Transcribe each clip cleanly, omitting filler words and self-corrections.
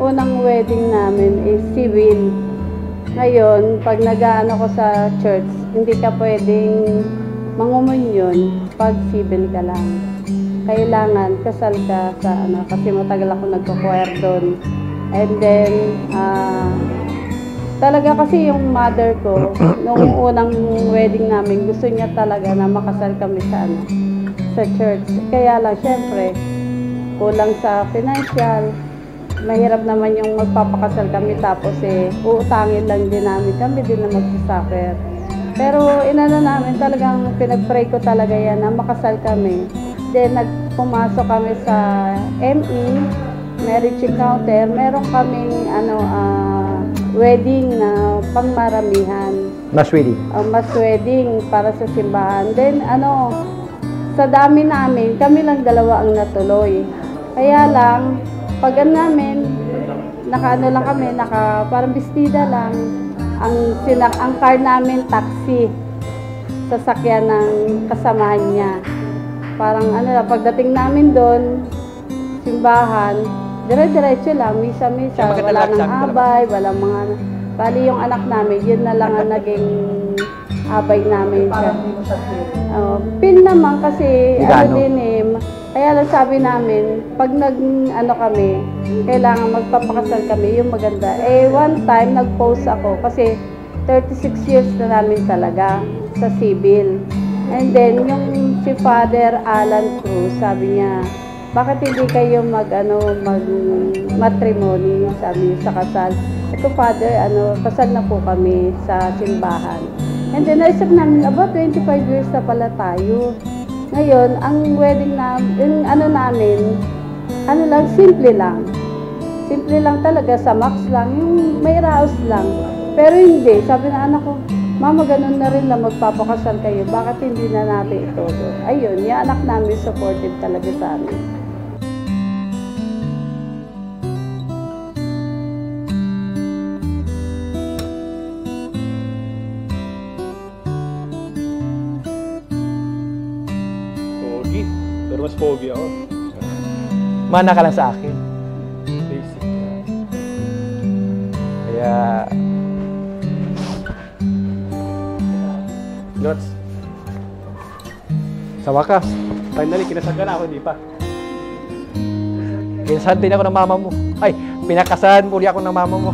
unang wedding namin is civil. Ngayon, pag nag-aano ko sa church, hindi ka pwedeng mangumunyon pag civil ka lang. Kailangan kasal ka sa ano, kasi matagal ako nagko-choir doon. And then, talaga kasi yung mother ko, nung unang wedding namin, gusto niya talaga na makasal kami sa ano, sa church. Kaya lang, syempre, kulang sa financial, mahirap naman yung magpapakasal kami tapos uutangin lang din namin, kami din na magsasuffer. Pero inano namin, talagang pinag-pray ko talaga yan na makasal kami. Then pumasok kami sa ME, marriage encounter, meron kaming wedding na pangmaramihan. Mass wedding? Mass wedding para sa simbahan. Then sa dami namin, kami lang dalawa ang natuloy. Kaya lang, pag namin, naka parang bestida lang. Ang car namin, taxi. Sasakyan ng kasamahan niya. Parang pagdating namin doon, simbahan, dire-diretso lang, misa-misa, wala nang abay, walang mga, bali yung anak namin, yun na lang ang naging abay namin siya. Pin naman kasi, kaya lang sabi namin, pag kami, kailangan magpapakasal kami, yung maganda. One time, nag-post ako, kasi 36 years na namin talaga sa civil. And then, yung si Father Alan Cruz, sabi niya, bakit hindi kayo mag-matrimony, sabi niya, sa kasal? Ito, Father, kasal na po kami sa simbahan. And then, naisip namin, 25 years na pala tayo. Ngayon, ang wedding namin, simple lang. Simple lang talaga, sa max lang, yung may raos lang. Pero hindi, sabi na anak ko, Mama, ganun na rin lang, magpapakasal kayo, bakit hindi na natin ito? Ayun, yung anak namin supported talaga sa amin. Pero mas pogi ako. Mana ka lang sa akin. Basic. Kaya... Nuts. Sa wakas, Finally, kinasal ka na ako, hindi pa. kinasahan din ako ng mama mo. Ay, pinakasahan muli ako ng mama mo.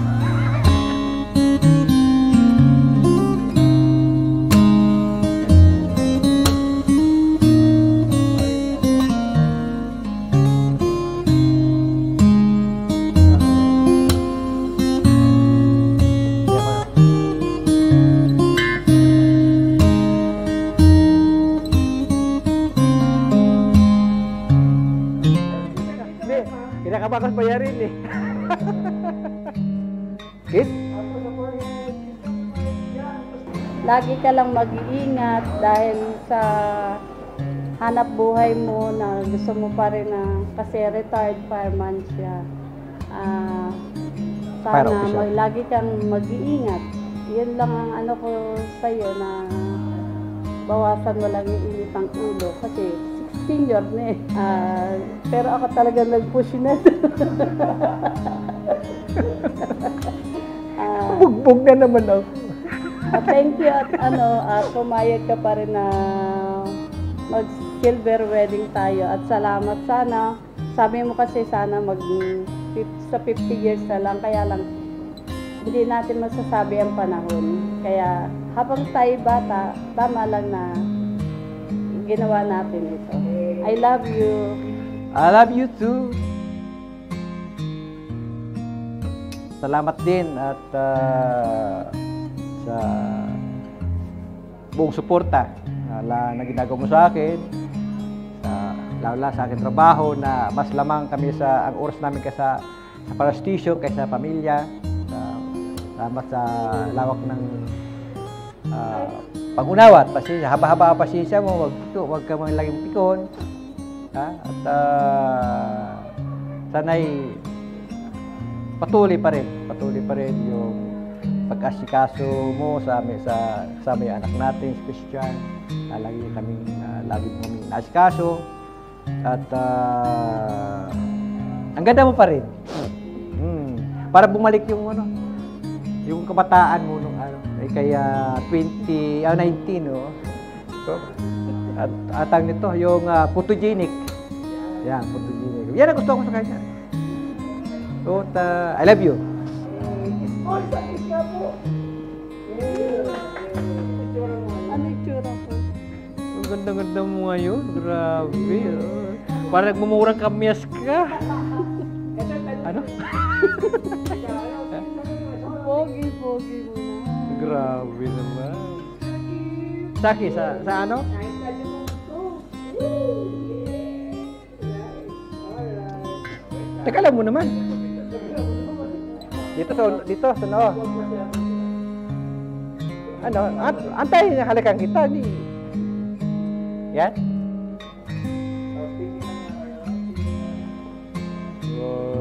Kinakabakas bayarin eh. Kid? Lagi ka lang mag-iingat dahil sa hanap buhay mo na gusto mo pa rin kasi retired fireman siya. Sana lagi kang mag-iingat. Yun lang ang ano ko sa'yo na bawasan mo lang yung init ng ulo kasi senior na eh. Pero ako talaga nag-push na. Bugbog na naman ako. Thank you at pumayag ka pa rin na mag-silver wedding tayo at salamat sana. Sabi mo kasi sana sa 50 years na lang, kaya lang hindi natin masasabi ang panahon. Kaya habang tayo bata, tama lang na ginawa natin ito. I love you. I love you too. Salamat din at sa buong suporta na ginagawa mo sa akin, lalo sa akin trabaho na mas lamang kami ang oras namin sa parastisyo kaysa sa pamilya. Salamat sa lawak ng pag-unawa at pasensya. Haba-haba ang pasensya mo, wag ka man laging pikon. At sana'y patuloy pa rin yung pag-asikaso mo sa yung anak natin, si Christian. Lagi kaming asikaso. At ang ganda mo pa rin. Para bumalik yung ano, yung kabataan mo nung ano, ay kaya 19, no? So, at ang nito, yung photogenic. Yan, photogenic. Yan ang gusto ko sa kanya. So, I love you. Ano yung tsura ko? Ang ganda-ganda mo ngayon. Grabe. Oh. Parang nagmumurang kamyas ka. Ano? Pogi mo na. Grabe naman. Saki, sa ano? Teka lang mo naman. Dito, sa noo. Ano, antay na halakan kita ni. Yan. Wow.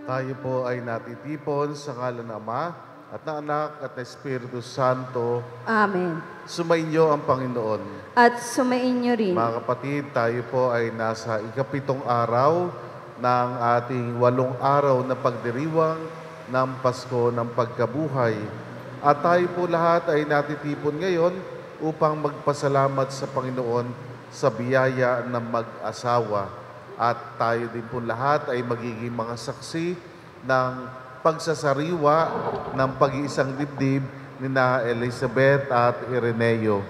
Tayo po ay natitipon sa ngalan ng Ama at ng Anak at ng Espiritu Santo. Amen. Sumainyo ang Panginoon. At sumainyo rin. Mga kapatid, tayo po ay nasa ikapitong araw ng ating 8 araw na pagdiriwang ng Pasko ng Pagkabuhay. At tayo po lahat ay natitipon ngayon upang magpasalamat sa Panginoon sa biyaya ng mag-asawa. At tayo din po lahat ay magiging mga saksi ng pagsasariwa ng pag-iisang dibdib ni na Elizabeth at Ireneo.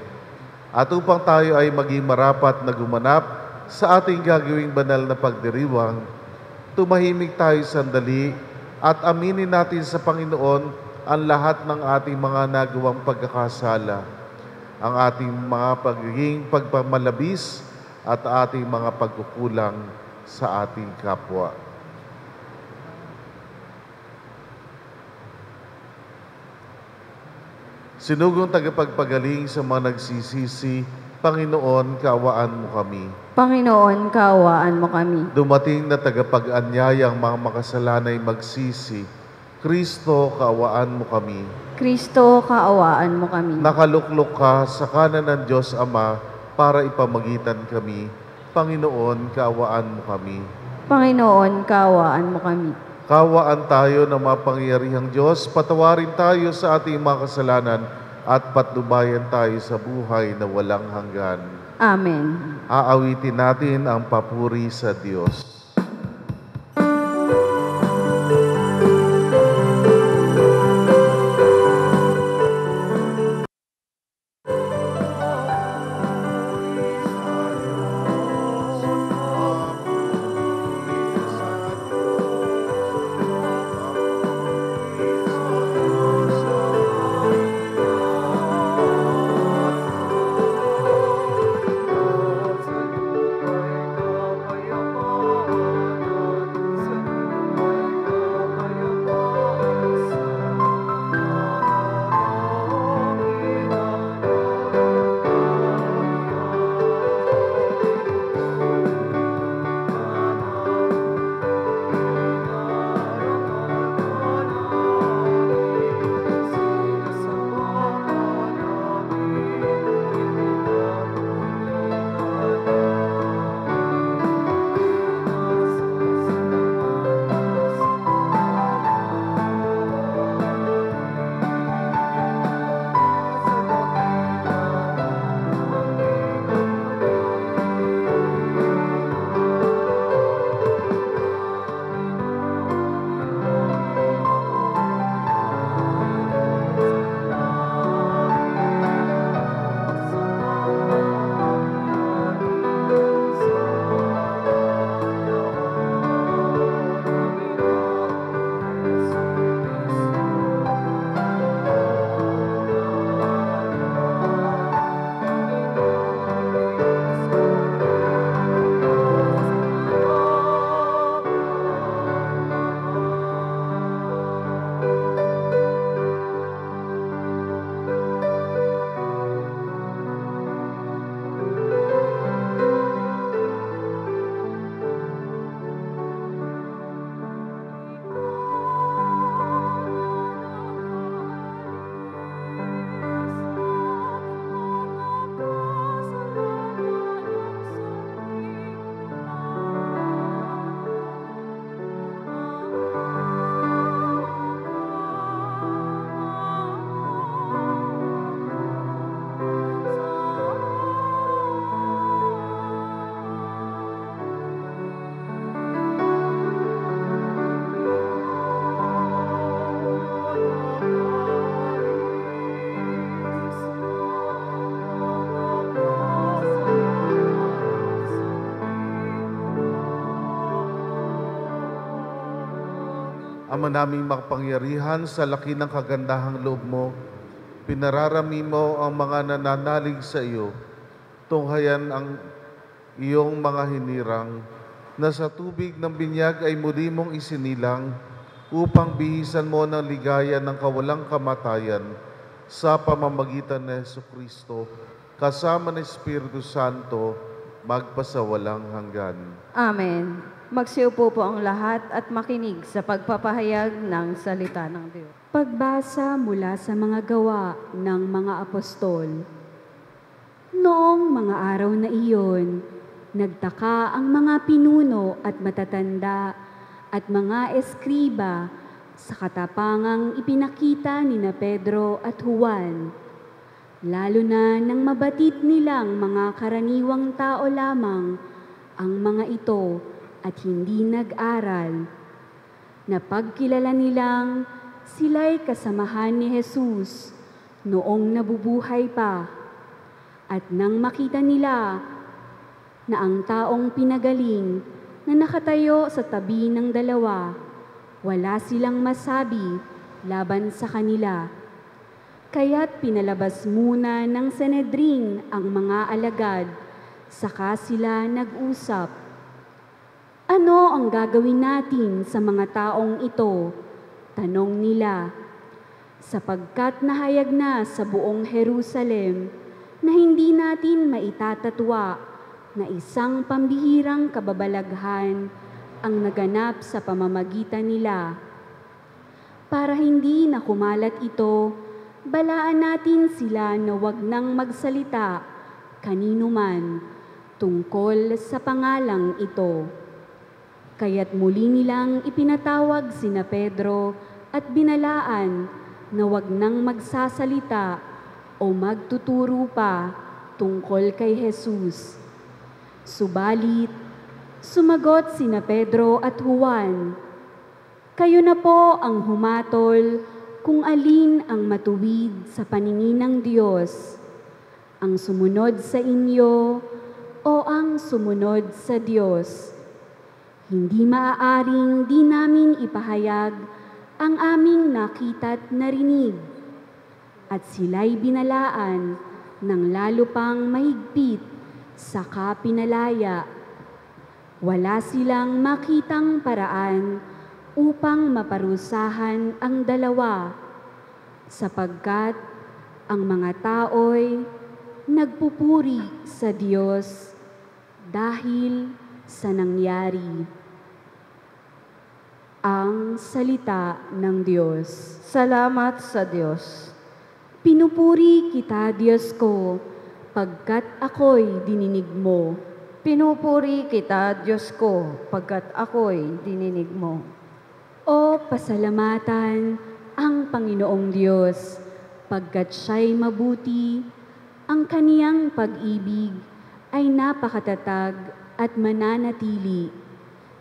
At upang tayo ay maging marapat na gumanap sa ating gagawing banal na pagdiriwang, tumahimik tayo sandali at aminin natin sa Panginoon ang lahat ng ating mga nagawang pagkakasala, ang ating mga pagiging pagpamalabis at ating mga pagkukulang sa ating kapwa. Sinugong tagapagpagaling sa mga nagsisisi, Panginoon, kaawaan mo kami. Panginoon, kaawaan mo kami. Dumating na tagapag-anyayang mga makasalanay magsisi, Kristo, kaawaan mo kami. Kristo, kaawaan mo kami. Nakaluklok ka sa kanan ng Diyos Ama para ipamagitan kami. Panginoon, kaawaan mo kami. Panginoon, kaawaan mo kami. Kaawaan tayo ng mapangyarihang Diyos, patawarin tayo sa ating mga kasalanan at patnubayan tayo sa buhay na walang hanggan. Amen. Aawitin natin ang papuri sa Diyos. Ama naming makapangyarihan, sa laki ng kagandahang loob mo, pinararami mo ang mga nananalig sa iyo. Tunghayan ang iyong mga hinirang na sa tubig ng binyag ay muli mong isinilang upang bihisan mo ng ligaya ng kawalang kamatayan sa pamamagitan ni Jesucristo kasama ng Espiritu Santo magpasawalang hanggan. Amen. Magsiupo po ang lahat at makinig sa pagpapahayag ng salita ng Diyos. Pagbasa mula sa mga gawa ng mga apostol. Noong mga araw na iyon, nagtaka ang mga pinuno at matatanda at mga eskriba sa katapangang ipinakita ni na Pedro at Juan, lalo na nang mabatid nilang mga karaniwang tao lamang ang mga ito at hindi nag-aral. Napagkilala nilang sila'y kasamahan ni Jesus noong nabubuhay pa. At nang makita nila na ang taong pinagaling na nakatayo sa tabi ng dalawa, wala silang masabi laban sa kanila. Kaya't pinalabas muna ng Sanhedrin ang mga alagad, saka sila nag-usap. Ano ang gagawin natin sa mga taong ito? Tanong nila. Sapagkat nahayag na sa buong Jerusalem na hindi natin maitatatwa na isang pambihirang kababalaghan ang naganap sa pamamagitan nila. Para hindi na kumalat ito, balaan natin sila na wag nang magsalita kanino man tungkol sa pangalang ito. Kaya't muli nilang ipinatawag sina Pedro at binalaan na wag nang magsasalita o magtuturo pa tungkol kay Jesus. Subalit, sumagot sina Pedro at Juan, "Kayo na po ang humatol kung alin ang matuwid sa paningin ng Diyos, ang sumunod sa inyo o ang sumunod sa Diyos. Hindi maaaring di namin ipahayag ang aming nakita't narinig." At sila'y binalaan ng lalo pang mahigpit, saka pinalaya. Wala silang makitang paraan upang maparusahan ang dalawa, sapagkat ang mga tao'y nagpupuri sa Diyos dahil sa nangyari. Ang salita ng Diyos. Salamat sa Diyos. Pinupuri kita, Diyos ko, pagkat ako'y dininig mo. Pinupuri kita, Diyos ko, pagkat ako'y dininig mo. O pasalamatan ang Panginoong Diyos, pagkat siya'y mabuti, ang kaniyang pag-ibig ay napakatatag at mananatili.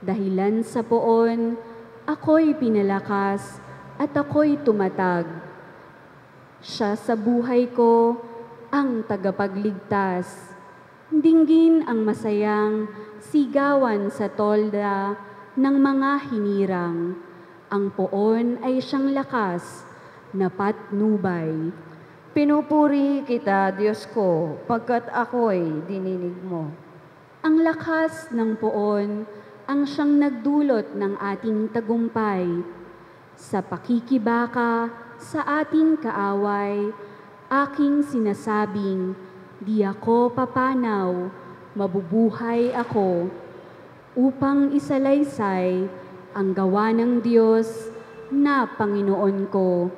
Dahilan sa poon, ako'y pinalakas at ako'y tumatag. Siya sa buhay ko ang tagapagligtas. Dinggin ang masayang sigawan sa tolda ng mga hinirang. Ang poon ay siyang lakas na patnubay. Pinupuri kita, Diyos ko, pagkat ako'y dininig mo. Ang lakas ng poon ang siyang nagdulot ng ating tagumpay. Sa pakikibaka sa ating kaaway, aking sinasabing, di ako papanaw, mabubuhay ako, upang isalaysay ang gawa ng Diyos na Panginoon ko.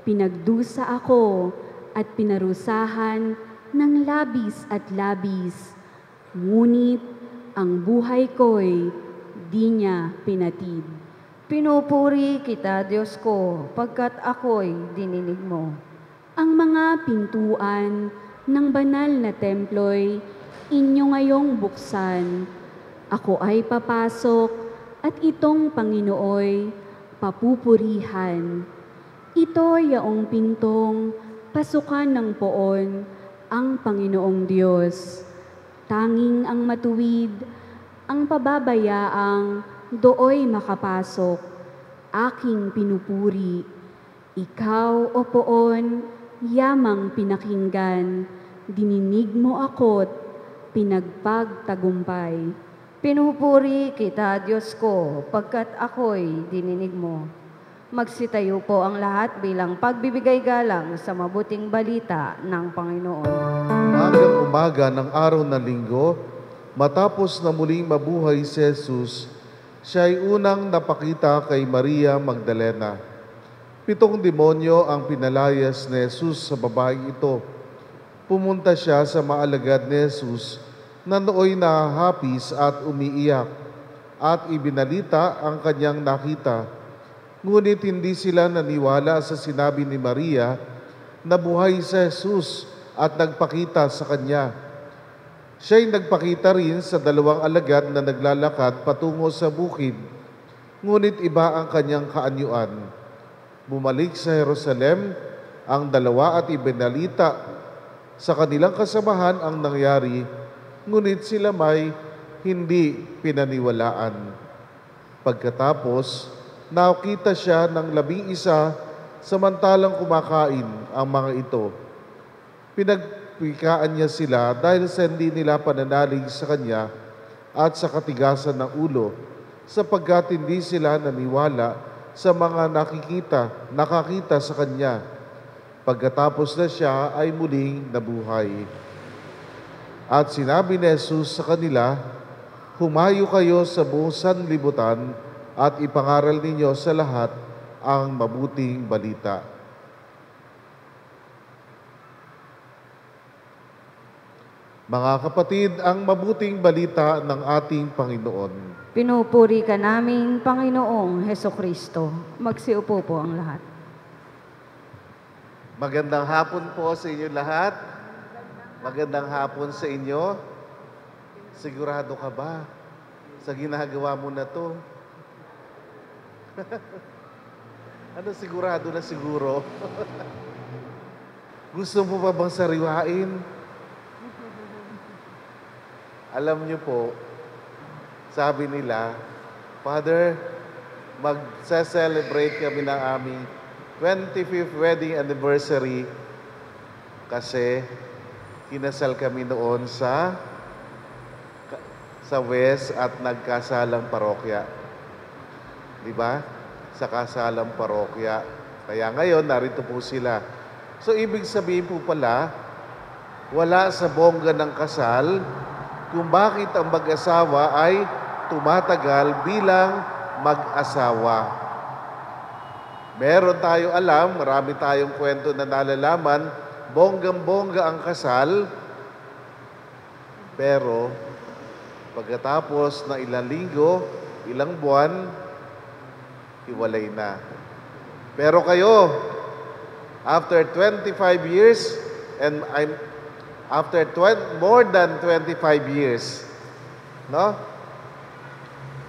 Pinagdusa ako at pinarusahan ng labis at labis, ngunit ang buhay ko'y di niya pinatid. Pinupuri kita, Diyos ko, pagkat ako'y dininig mo. Ang mga pintuan ng banal na templo'y inyo ngayong buksan. Ako ay papasok at itong Panginooy papupurihan. Ito yaong pintong pasukan ng poon ang Panginoong Diyos. Tanging ang matuwid, ang pababayaang dooy makapasok, aking pinupuri. Ikaw, o poon, yamang pinakinggan, dininig mo ako't pinagpagtagumpay. Pinupuri kita, Diyos ko, pagkat ako'y dininig mo. Magsitayo po ang lahat bilang pagbibigay galang sa mabuting balita ng Panginoon. Umagang umaga ng araw na linggo, Matapos na muling mabuhay si Jesus, siya ay unang napakita kay Maria Magdalena. 7 demonyo ang pinalayas ni Jesus sa babaeng ito. Pumunta siya sa maalagad ni Jesus na nooy nahahapis at umiiyak at ibinalita ang kanyang nakita. Ngunit hindi sila naniwala sa sinabi ni Maria na buhay si Jesus at nagpakita sa kanya. Siya'y nagpakita rin sa 2 alagad na naglalakad patungo sa bukid, ngunit iba ang kanyang kaanyuan. Bumalik sa Jerusalem ang 2 at ibinalita sa kanilang kasamahan ang nangyari, ngunit sila may hindi pinaniwalaan. Pagkatapos, nakita siya ng 11 samantalang kumakain ang mga ito. Pinagpikaan niya sila dahil sa hindi nila pananalig sa kanya at sa katigasan ng ulo, sapagkat hindi sila naniwala sa mga nakakita sa kanya. Pagkatapos na siya ay muling nabuhay. At sinabi ni Jesus sa kanila, "Humayo kayo sa buong sanlibutan at ipangaral ninyo sa lahat ang mabuting balita." Mga kapatid, ang mabuting balita ng ating Panginoon. Pinupuri ka namin, Panginoong Hesukristo. Magsiupo po ang lahat. Magandang hapon po sa inyo lahat. Magandang hapon sa inyo. Sigurado ka ba sa ginagawa mo na to? Ano sigurado na siguro? Gusto mo pa bang sariwain? Alam niyo po, sabi nila, Father, magsa-celebrate kami ng aming 25th wedding anniversary kasi kinasal kami noon sa West at nagkasalang parokya. Di ba? Sa kasalang parokya. Kaya ngayon, narito po sila. So, ibig sabihin po pala, wala sa bongga ng kasal kung bakit ang mag-asawa ay tumatagal bilang mag-asawa. Meron tayong alam, marami tayong kwento na nalalaman, bonggang-bongga ang kasal, pero pagkatapos na ilang linggo, ilang buwan, hiwalay na. Pero kayo, after 25 years, and more than 25 years, no?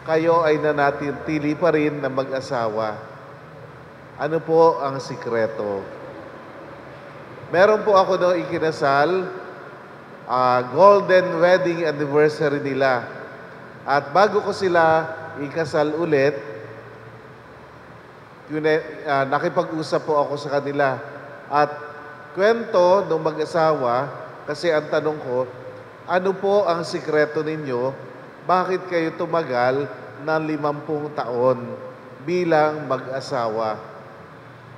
Kayo ay nanatili pa rin na mag-asawa. Ano po ang sikreto? Meron po ako no ikinasal, golden wedding anniversary nila. At bago ko sila ikasal ulit, nakipag-usap po ako sa kanila. At kwento ng mag-asawa, kasi ang tanong ko, ano po ang sikreto ninyo? Bakit kayo tumagal ng 50 taon bilang mag-asawa?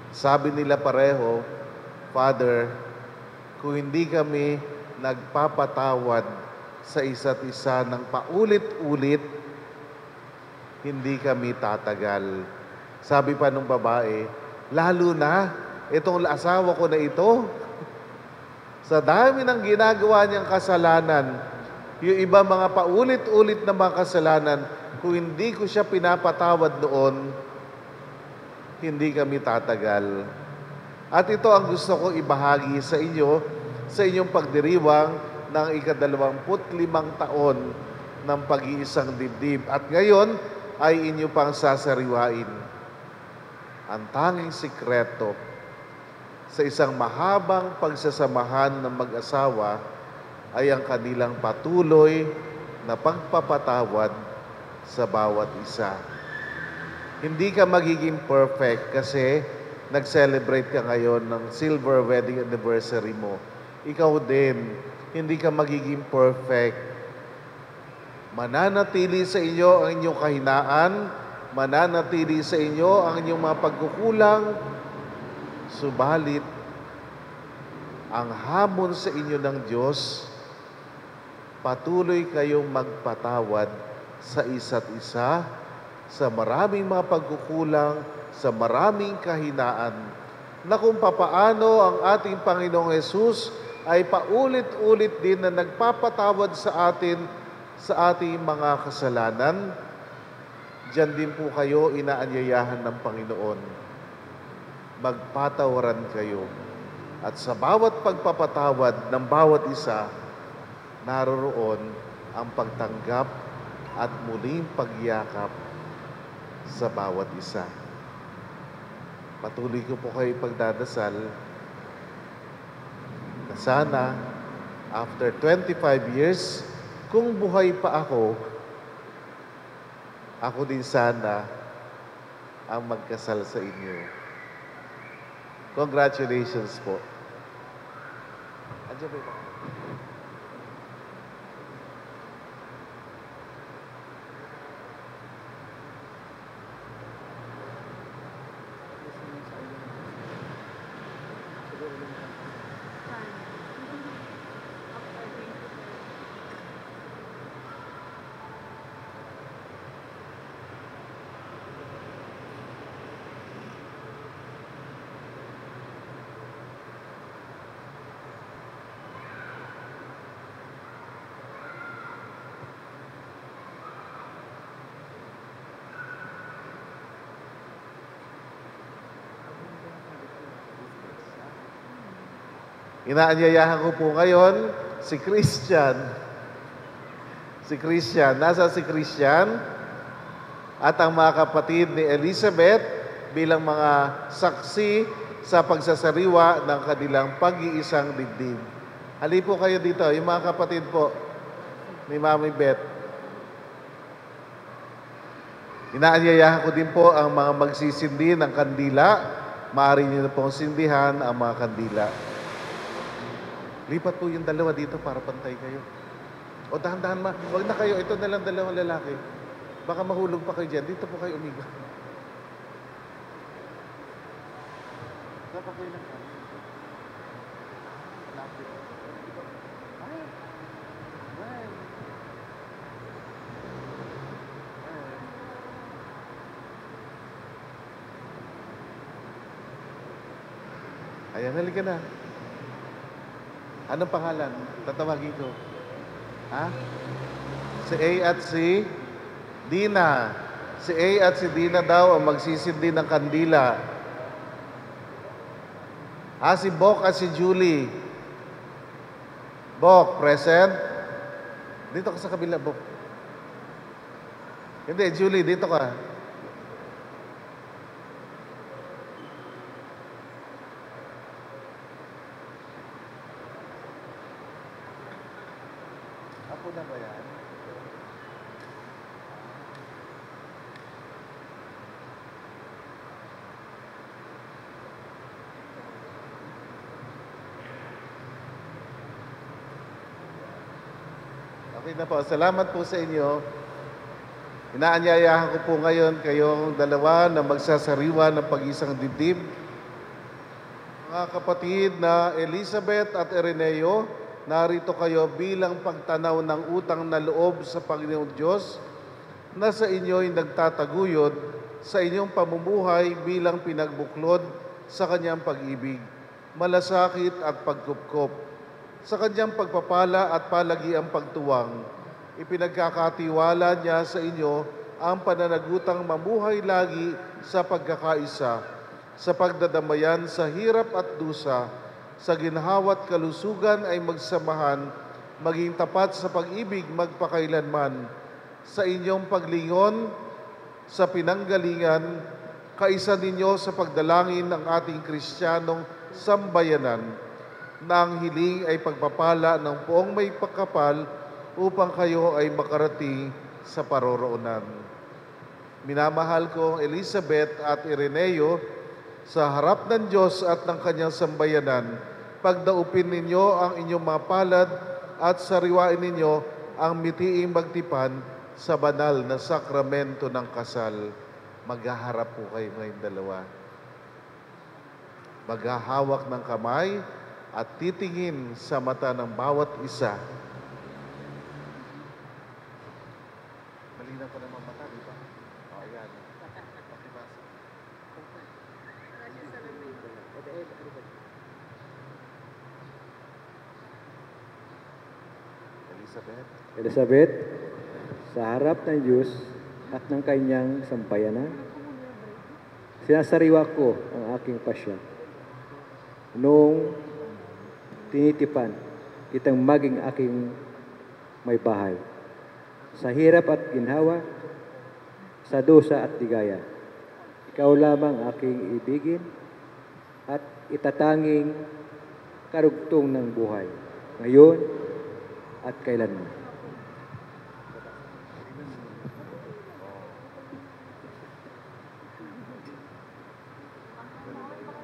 Sabi nila pareho, Father, kung hindi kami nagpapatawad sa isa't isa ng paulit-ulit, hindi kami tatagal. Sabi pa nung babae, lalo na itong asawa ko na ito, sa dami ng ginagawa niyang kasalanan, yung iba mga paulit-ulit na mga kasalanan, kung hindi ko siya pinapatawad noon, hindi kami tatagal. At ito ang gusto ko ibahagi sa inyo, sa inyong pagdiriwang ng ika-25 taon ng pag-iisang dibdib. At ngayon ay inyo pang sasariwain. Ang tanging sikreto sa isang mahabang pagsasamahan ng mag-asawa ay ang kanilang patuloy na pagpapatawad sa bawat isa. Hindi ka magiging perfect kasi nag-celebrate ka ngayon ng silver wedding anniversary mo. Ikaw din, hindi ka magiging perfect. Mananatili sa inyo ang inyong kahinaan, mananatili sa inyo ang inyong mga pagkukulang, subalit, ang hamon sa inyo ng Diyos patuloy kayong magpatawad sa isa't isa, sa maraming mga pagkukulang, sa maraming kahinaan, na kung papaano ang ating Panginoong Hesus ay paulit-ulit din na nagpapatawad sa atin sa ating mga kasalanan, diyan din po kayo inaanyayahan ng Panginoon. Magpatawaran kayo. At sa bawat pagpapatawad ng bawat isa, naroroon ang pagtanggap at muling pagyakap sa bawat isa. Patuloy ko po kayo pagdadasal na sana after 25 years, kung buhay pa ako din sana ang magkasal sa inyo. Congratulations po. Andiyan ba ito? Inaanyayahan ko po ngayon si Christian. Si Christian. Nasa si Christian at ang mga kapatid ni Elizabeth bilang mga saksi sa pagsasariwa ng kanilang pag-iisang dibdib. Hali po kayo dito, yung mga kapatid po ni Mami Beth. Inaanyayahan ko din po ang mga magsisindi ng kandila. Maaari niyo na pong sindihan ang mga kandila. Lipat po yung dalawa dito para pantay kayo. O dahan-dahan huwag na kayo. Ito na lang dalawang lalaki. Baka mahulog pa kayo dyan. Dito po kayo umiga. Dapat kayo lang kami. Lapit. Ay! Ay! Ay! Ayan, halika na. Anong pangalan? Tatawagin ko. Ha? Si A at si Dina. Si A at si Dina daw ang magsisindi ng kandila. Si Bok at si Julie. Bok, present? Dito ka sa kabila, Bok. Hindi, Julie, dito ka. Ako na ba yan? Okay na po. Salamat po sa inyo. Inaanyayahan ko po ngayon kayong dalawa na magsasariwa ng pag-isang dibdib. Mga kapatid na Elizabeth at Ireneo, narito kayo bilang pagtanaw ng utang na loob sa Panginoong Diyos na sa inyo'y nagtataguyod sa inyong pamumuhay bilang pinagbuklod sa Kanyang pag-ibig, malasakit at pagkupkop. Sa Kanyang pagpapala at palagiang pagtuwang, ipinagkakatiwala niya sa inyo ang pananagutang mamuhay lagi sa pagkakaisa, sa pagdadamayan sa hirap at dusa, sa ginhawat kalusugan ay magsamahan, maging tapat sa pag-ibig magpakailanman, sa inyong paglingon, sa pinanggalingan, kaisa ninyo sa pagdalangin ng ating Kristiyanong sambayanan, na ang hiling ay pagpapala ng poong may pagkapal upang kayo ay makarating sa paroroonan. Minamahal ko Elizabeth at Ireneo, sa harap ng Diyos at ng Kanyang sambayanan, pagdaupin ninyo ang inyong mga palad at sariwain ninyo ang mitiing magtipan sa banal na sakramento ng kasal. Maghaharap po kayo ngayong dalawa. Maghahawak ng kamay at titingin sa mata ng bawat isa. Elizabeth, sa harap ng Diyos at ng kanyang sampayanan, sinasariwa ko ang aking pasya. Noong tinitipan kitang maging aking may bahay, sa hirap at ginhawa, sa dusa at ligaya. Ikaw lamang aking ibigin at itatanging karugtong ng buhay, ngayon at kailanman.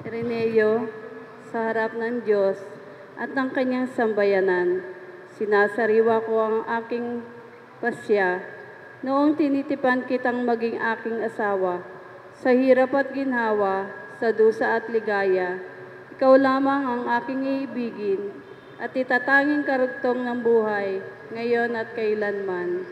Ireneo, sa harap ng Diyos at ng kanyang sambayanan, sinasariwa ko ang aking pasya noong tinitipan kitang maging aking asawa. Sa hirap at ginhawa, sa dusa at ligaya, ikaw lamang ang aking iibigin at itatanging karugtong ng buhay, ngayon at kailanman.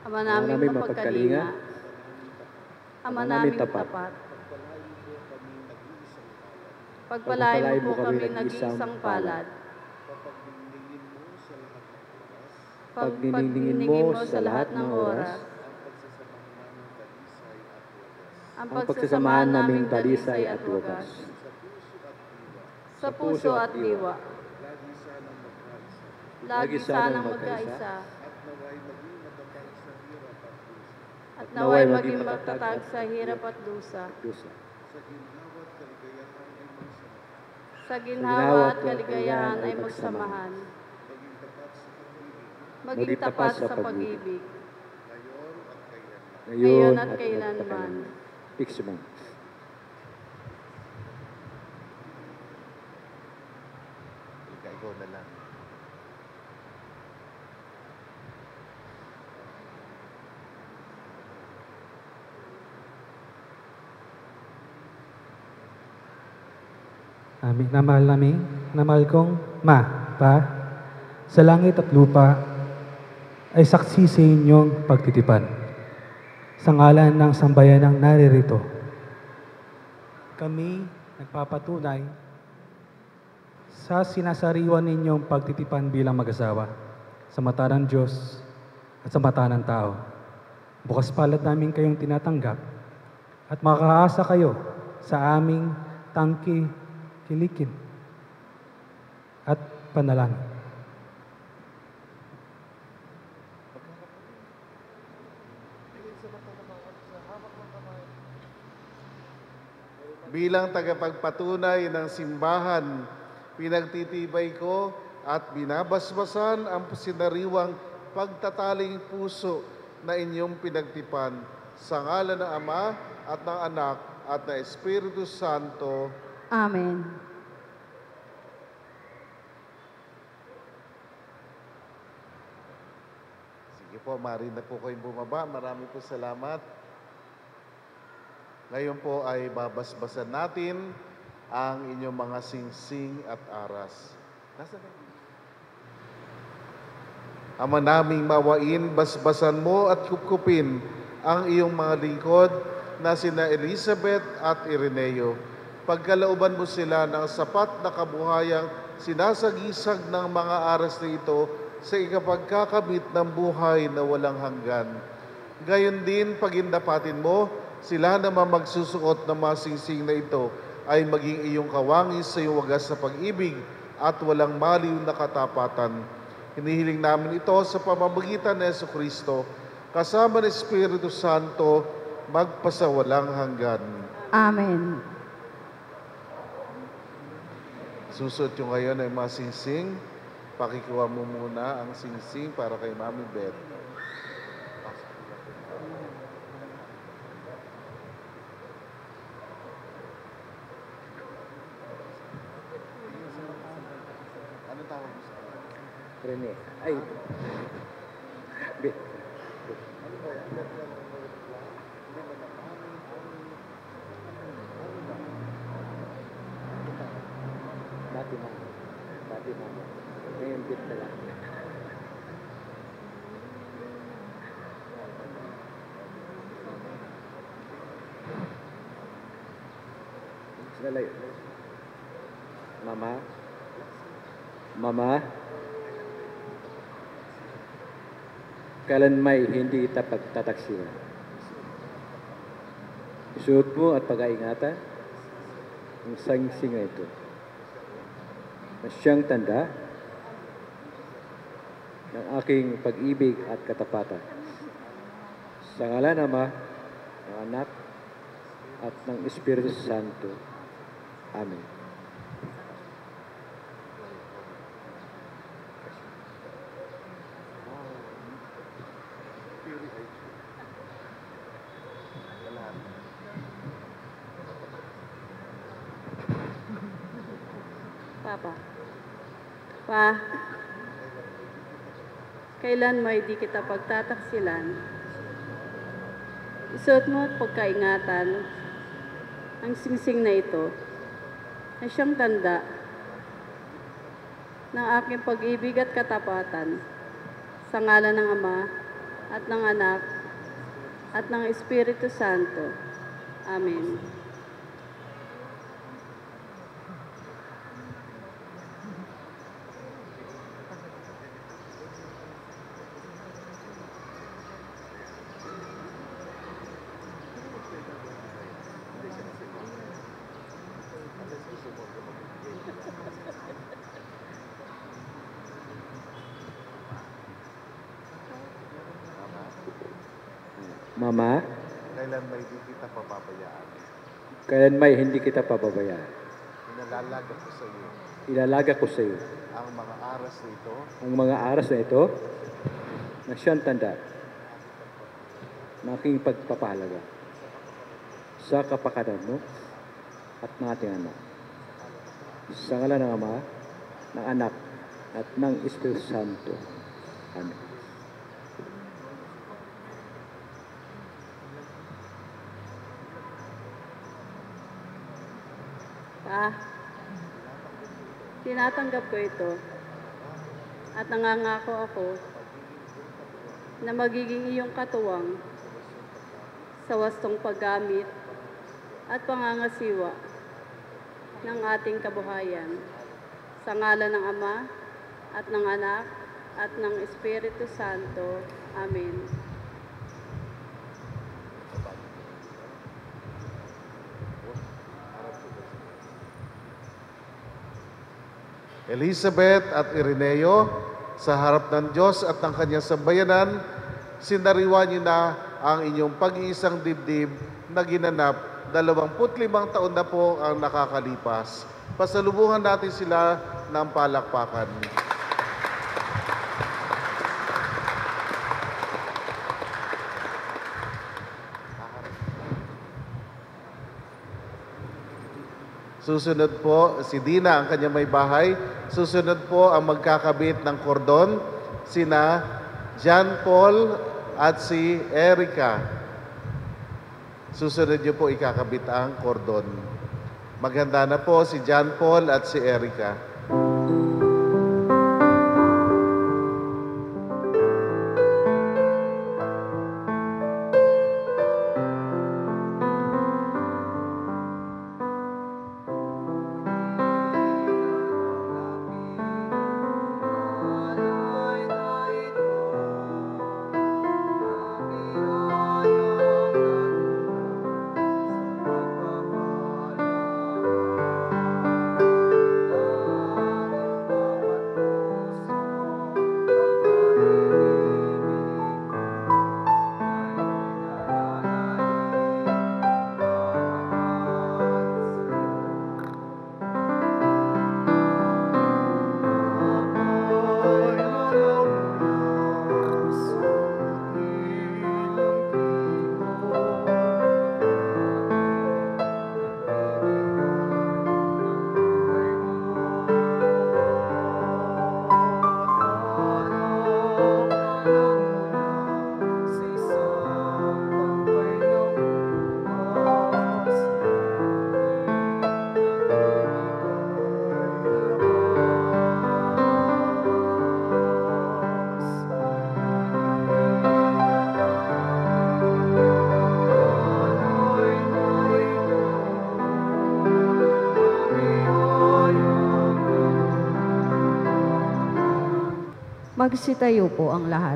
Ama naming mapagkalinga, Ama naming tapat, pagpalain mo po kami nag-iisang palad. Pagniningin mo sa lahat ng oras, ang pagsasamahan naming dalisay at wagas. Sa puso at diwa, lagi sanang magkaisa, at naway maging magtatag sa hirap at dusa. Sa ginhawa at kaligayahan ay magsamahan. Maging tapat sa pag-ibig. Ngayon at kailanman. Pixman. Ikaw na lang. Aming namahal kong Ma, Pa, sa langit at lupa ay saksi sa inyong pagtitipan. Sa ngalan ng sambayanang naririto, kami nagpapatunay sa sinasariwan ninyong pagtitipan bilang mag-asawa sa mata ng Diyos at sa mata ng tao. Bukas palad namin kayong tinatanggap at makakaasa kayo sa aming kilikin at panalangin. Bilang tagapagpatunay ng simbahan, pinagtitibay ko at binabasbasan ang sinariwang pagtataling puso na inyong pinagtipan sa ngalan ng Ama at ng Anak at ng Espiritu Santo. Amen. Sige po, maaari na po kayong bumaba. Marami po salamat. Ngayon po ay babasbasan natin ang inyong mga singsing at aras. Nasaan na? Ama naming mawain, basbasan mo at kupkupin ang iyong mga lingkod na sina Elizabeth at Ireneo. Pagkalooban mo sila ng sapat na kabuhayang sinasagisag ng mga aras na ito sa ikapagkakamit ng buhay na walang hanggan. Gayon din, pagindapatin mo, sila naman magsusuot ng mga singsing na ito ay maging iyong kawangis sa iyong wagas na pag-ibig at walang maliw na katapatan. Hinihiling namin ito sa pamamagitan ni Jesucristo, kasama ng Espiritu Santo, magpasawalang hanggan. Amen. Susuot yung ngayon ay mga singsing. Pakikuha mo muna ang singsing para kay Mami Beth. Anong tawag mo sa kanya? Rene. Ay. Beth. Dati mama. Ngayon Beth na lang. Lalayo. Mama. Mama. Kailan may hindi kita pagtataksilan. Isuot mo at pag-aingatan ang sangsinga ito na siyang tanda ng aking pag-ibig at katapatan. Sa ngalan ng Ama, ng Anak, at ng Espiritu Santo. Amen. Papa. Pa, kailan mo hindi kita pagtataksilan? Isuot mo at pagkaingatan ang singsing na ito na siyang tanda ng aking pag-ibig at katapatan sa ngalan ng Ama at ng Anak at ng Espiritu Santo. Amen. Mama, Kailan may di kita papabayaan. kailan may hindi kita pababayaan. Inalalaga ko sa iyo Ilalaga ko sa iyo ang mga aras na ito ang mga aras na ito na siyang tanda ng aking pagpapahalaga sa kapakanan mo at ng ating anak. Sa ngalan ng Ama, ng Anak, at ng Espiritu Santo. Amen. Tinatanggap ko ito at nangangako ako na magiging iyong katuwang sa wastong paggamit at pangangasiwa ng ating kabuhayan sa ngalan ng Ama at ng Anak at ng Espiritu Santo. Amen. Elizabeth at Ireneo, sa harap ng Diyos at ng kanyang sambayanan, sinariwa niyo na ang inyong pag-iisang dibdib na ginanap 25 taon na po ang nakakalipas. Pasalubungan natin sila ng palakpakan. Susunod po si Dina, ang kanyang may bahay. Susunod po ang magkakabit ng kordon, sina John Paul at si Erica. Susunod niyo po ikakabit ang kordon. Maganda na po si John Paul at si Erica. Magsitayo po ang lahat.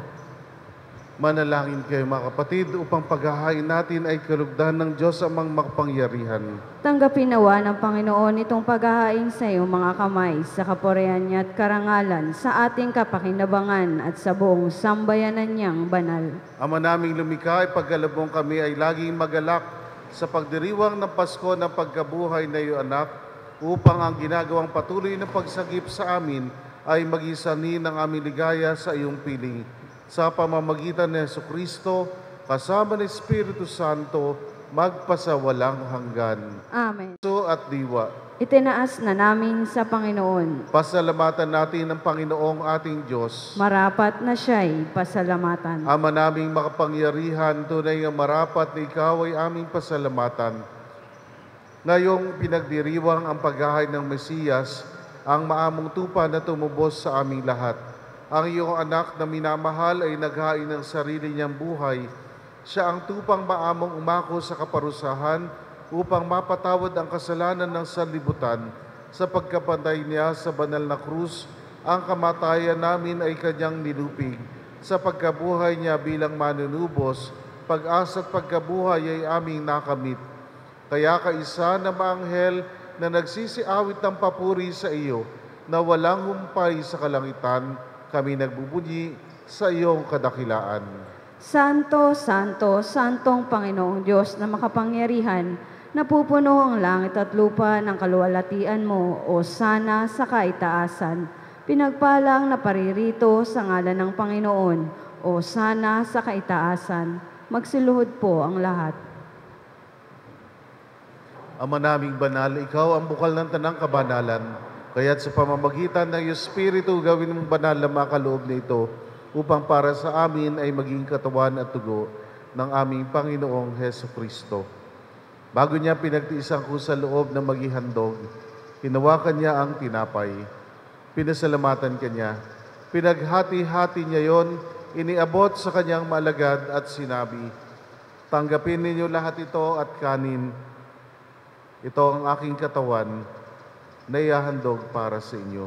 Manalangin kayo mga kapatid upang paghahain natin ay kalugdan ng Diyos amang makapangyarihan. Tanggapin nawa ng Panginoon itong paghahain sa iyong mga kamay sa kapurihan niya at karangalan sa ating kapakinabangan at sa buong sambayanan niyang banal. Ama naming lumikha, ipagkalabong kami ay laging magalak sa pagdiriwang ng Pasko ng pagkabuhay na iyong anak upang ang ginagawang patuloy na pagsagip sa amin ay mag-isani ng aming ligaya sa iyong piling. Sa pamamagitan ni Jesucristo, kasama ng Espiritu Santo, magpasawalang hanggan. Amen. So at diwa, Itinaas na namin sa Panginoon. pasalamatan natin ng Panginoong ating Diyos. Marapat na siya'y pasalamatan. Ama naming makapangyarihan, tunay nga marapat na ikaw ay aming pasalamatan. Ngayong pinagdiriwang ang paghahain ng Mesiyas, ang maamong tupa na tumubos sa aming lahat. Ang iyong anak na minamahal ay naghain ng sarili niyang buhay. Siya ang tupang maamong umako sa kaparusahan upang mapatawad ang kasalanan ng sanlibutan. Sa pagkapantay niya sa banal na krus, ang kamatayan namin ay kanyang nilupig. Sa pagkabuhay niya bilang manunubos, pag-asa at pagkabuhay ay aming nakamit. Kaya kaisa na maanghel na nagsisiawit ng papuri sa iyo, na walang humpay sa kalangitan, kami nagbubunyi sa iyong kadakilaan. Santo, Santo, Santong Panginoong Diyos na makapangyarihan, napupuno ang langit at lupa ng kaluwalhatian mo, o sana sa kaitaasan. Pinagpalang na paririto sa ngalan ng Panginoon, o sana sa kaitaasan. Magsiluhod po ang lahat. Ama naming banal, ikaw ang bukal ng tanang kabanalan. Kaya't sa pamamagitan ng iyong Espiritu, gawin mong banal na makaloob na ito upang para sa amin ay maging katawan at tugo ng aming Panginoong Jesucristo. Bago niya pinagtiisang ko sa loob na maghihandog, hinawakan niya ang tinapay. Pinasalamatan kanya. Pinaghati-hati niya yon, iniabot sa kanyang maalagad at sinabi, "Tanggapin ninyo lahat ito at kanin. Ito ang aking katawan na ihahandog para sa inyo."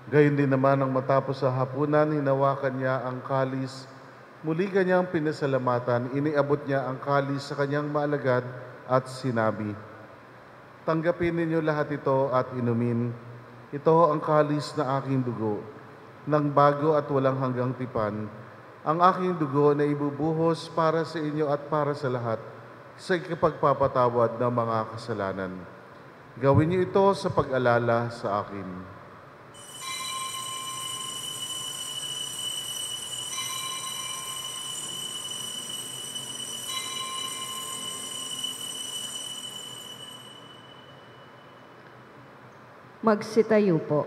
Gayon din naman ang matapos sa hapunan, hinawakan niya ang kalis. Muli kanyang pinasalamatan, iniabot niya ang kalis sa kanyang maalagad at sinabi, "Tanggapin ninyo lahat ito at inumin. Ito ang kalis na aking dugo, ng bago at walang hanggang tipan. Ang aking dugo na ibubuhos para sa inyo at para sa lahat, sa ikapagpapatawad ng mga kasalanan. Gawin niyo ito sa pag-alala sa akin." Magsitayo po.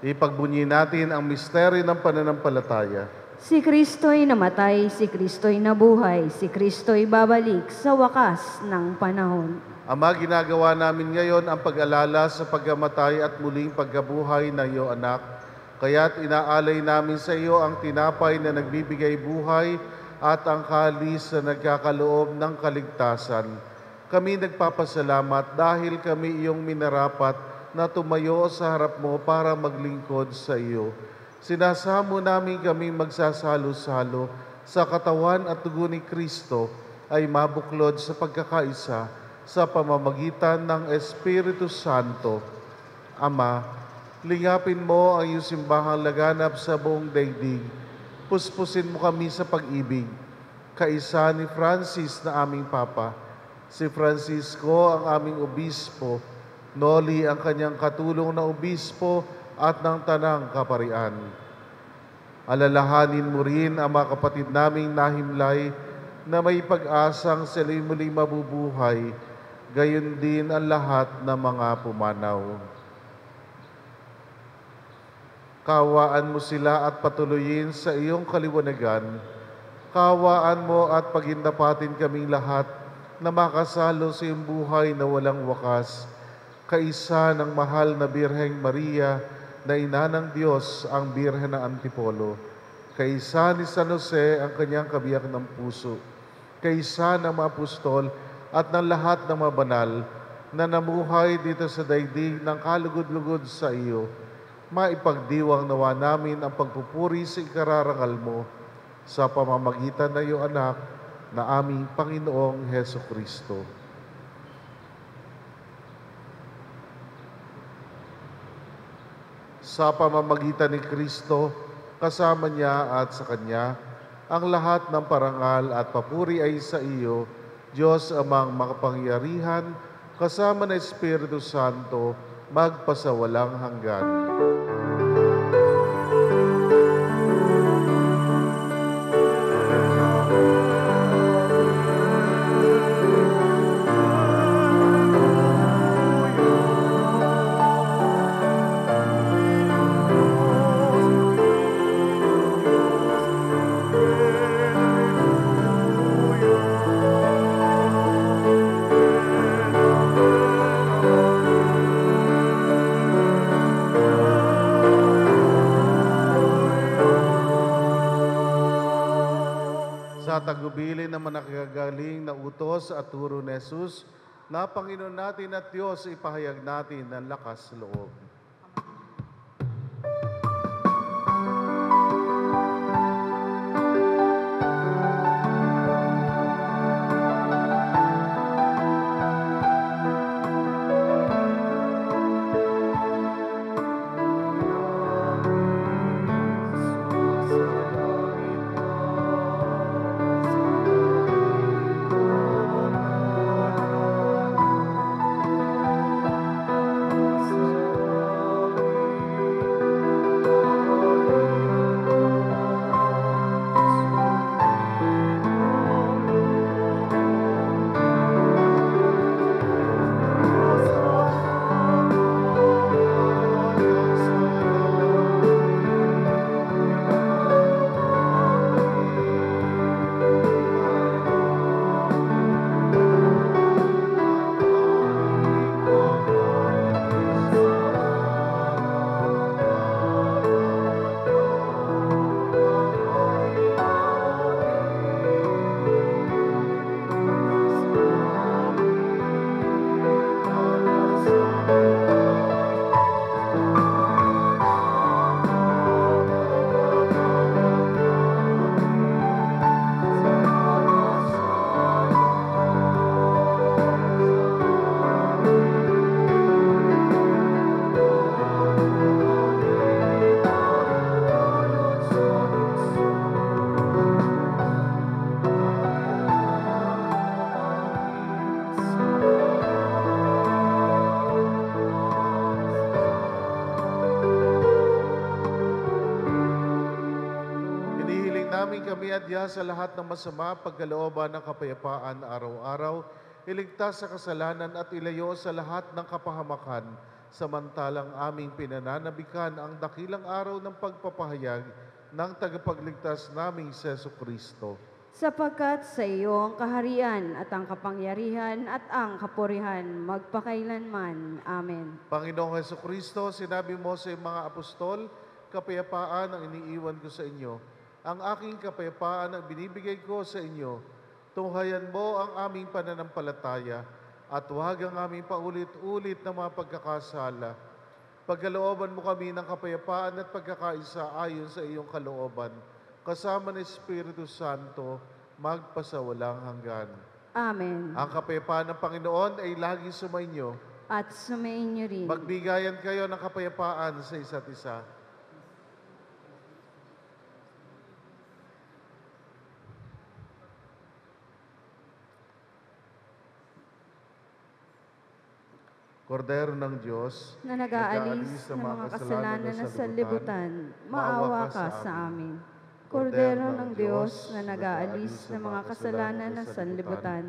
Ipagbunyi natin ang misteryo ng pananampalataya. Si Kristo'y namatay, si Kristo'y nabuhay, si Kristo'y babalik sa wakas ng panahon. Ama, ginagawa namin ngayon ang pag-alala sa pagkamatay at muling pagkabuhay ng iyong anak. Kaya't inaalay namin sa iyo ang tinapay na nagbibigay buhay at ang kalis na nagkakaloob ng kaligtasan. Kami nagpapasalamat dahil kami iyong minarapat na tumayo sa harap mo para maglingkod sa iyo. Sinasamo namin kami magsasalo-salo sa katawan at dugo ni Kristo ay mabuklod sa pagkakaisa sa pamamagitan ng Espiritu Santo. Ama, lingapin mo ang iyong simbahang laganap sa buong daigdig. Puspusin mo kami sa pag-ibig. Kaisa ni Francis na aming Papa, si Francisco ang aming Obispo, Noli ang kanyang katulong na obispo at ng tanang kaparian. Alalahanin mo rin ang mga kapatid naming nahimlay na may pag-asang sila'y muling mabubuhay, gayon din ang lahat ng mga pumanaw. Kawaan mo sila at patuloyin sa iyong kaliwanagan. Kawaan mo at pagindapatin kaming lahat na makasalo sa iyong buhay na walang wakas, kaisa ng mahal na Birheng Maria, na ina ng Diyos, ang Birhen ng Antipolo, Kaisa ni San Jose ang kanyang kabiyak ng puso. Kaisa ng mga apostol at ng lahat ng mga banal na namuhay dito sa daigdig ng kalugod-lugod sa iyo, maipagdiwang nawa namin ang pagpupuri sa ikararangal mo sa pamamagitan ng iyong anak na aming Panginoong Heso Kristo. Sa pamamagitan ni Kristo, kasama niya at sa Kanya, ang lahat ng parangal at papuri ay sa iyo, Diyos amang makapangyarihan, kasama ng Espiritu Santo, magpasawalang hanggan. Sa tagubilin ng manakagaling na utos at turo ni Jesus, na Panginoon natin at Diyos, ipahayag natin ng lakas loob. Adya sa lahat ng masama, pagkalooban ng kapayapaan araw-araw, iligtas sa kasalanan at ilayo sa lahat ng kapahamakan, samantalang aming pinananabikan ang dakilang araw ng pagpapahayag ng tagapagligtas naming Seso Kristo. Sapagkat sa iyo ang kaharian at ang kapangyarihan at ang kapurihan magpakailanman. Amen. Panginoong Heso Kristo, sinabi mo sa mga apostol, kapayapaan ang iniiwan ko sa inyo. Ang aking kapayapaan ang binibigay ko sa inyo. Tunghayan mo ang aming pananampalataya at huwag ang aming paulit-ulit na mga pagkakasala. Pagkalooban mo kami ng kapayapaan at pagkakaisa ayon sa iyong kalooban, kasama ng Espiritu Santo, magpasawalang hanggan. Amen. Ang kapayapaan ng Panginoon ay lagi sumainyo. At sumainyo rin. Magbigayan kayo ng kapayapaan sa isa't isa. Kordero ng Diyos, na nag-aalis ng mga kasalanan na sanlibutan, maawa ka sa amin. Kordero ng Diyos na nag-aalis ng mga kasalanan na sanlibutan,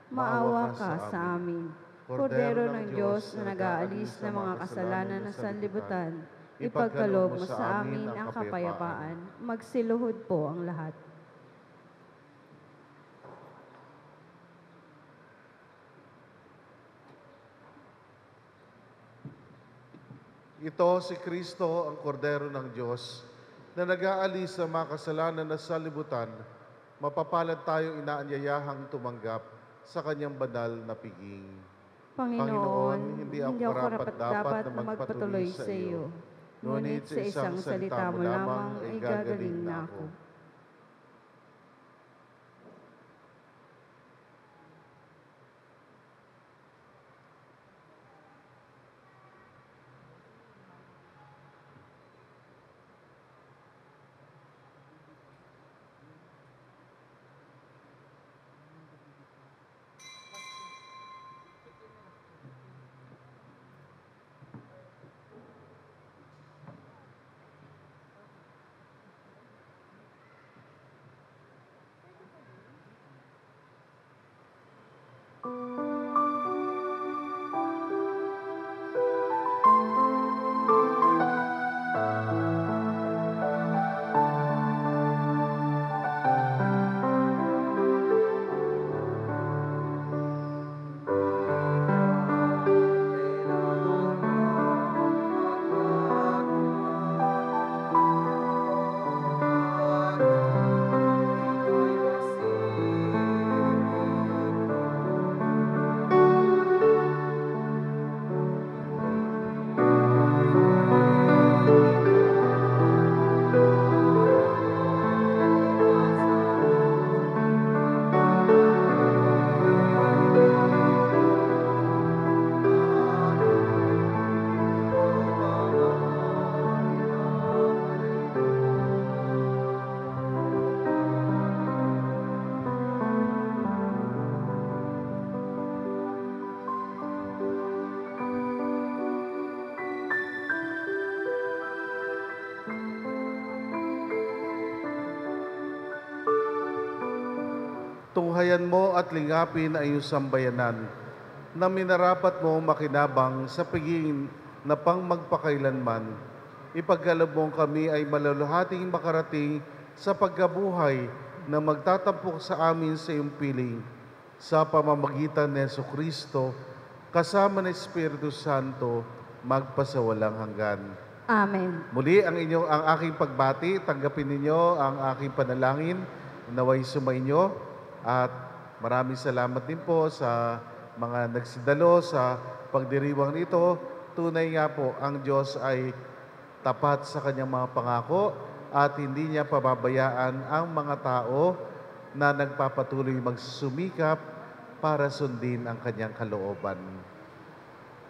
maawa ka sa amin. Kordero ng Diyos na nag-aalis ng mga kasalanan na sanlibutan, ipagkaloob mo sa amin ang kapayapaan. Magsiluhod po ang lahat. Ito si Kristo, ang Kordero ng Diyos, na nag-aalis sa mga kasalanan na sa libutan, mapapalad tayo inaanyayahang tumanggap sa kanyang banal na piging. Panginoon, hindi ako karapat-dapat na magpatuloy sa iyo. Ngunit sa isang salita mo lamang ay gagaling na ako. Tunghayan mo at lingapin ang iyong sambayanan na minarapat mo makinabang sa piging na pang magpakailanman. Ipagkaloob mo kami ay maluluhating makarating sa pagkabuhay na magtatampok sa amin sa iyong piling sa pamamagitan ni Jesucristo kasama ng Espiritu Santo magpasawalang hanggan. Amen. Muli ang aking pagbati, tanggapin ninyo ang aking panalangin, naway sumainyo. At maraming salamat din po sa mga nagsidalo sa pagdiriwang nito. Tunay nga po, ang Diyos ay tapat sa kanyang mga pangako at hindi niya pababayaan ang mga tao na nagpapatuloy magsusumikap para sundin ang kanyang kalooban.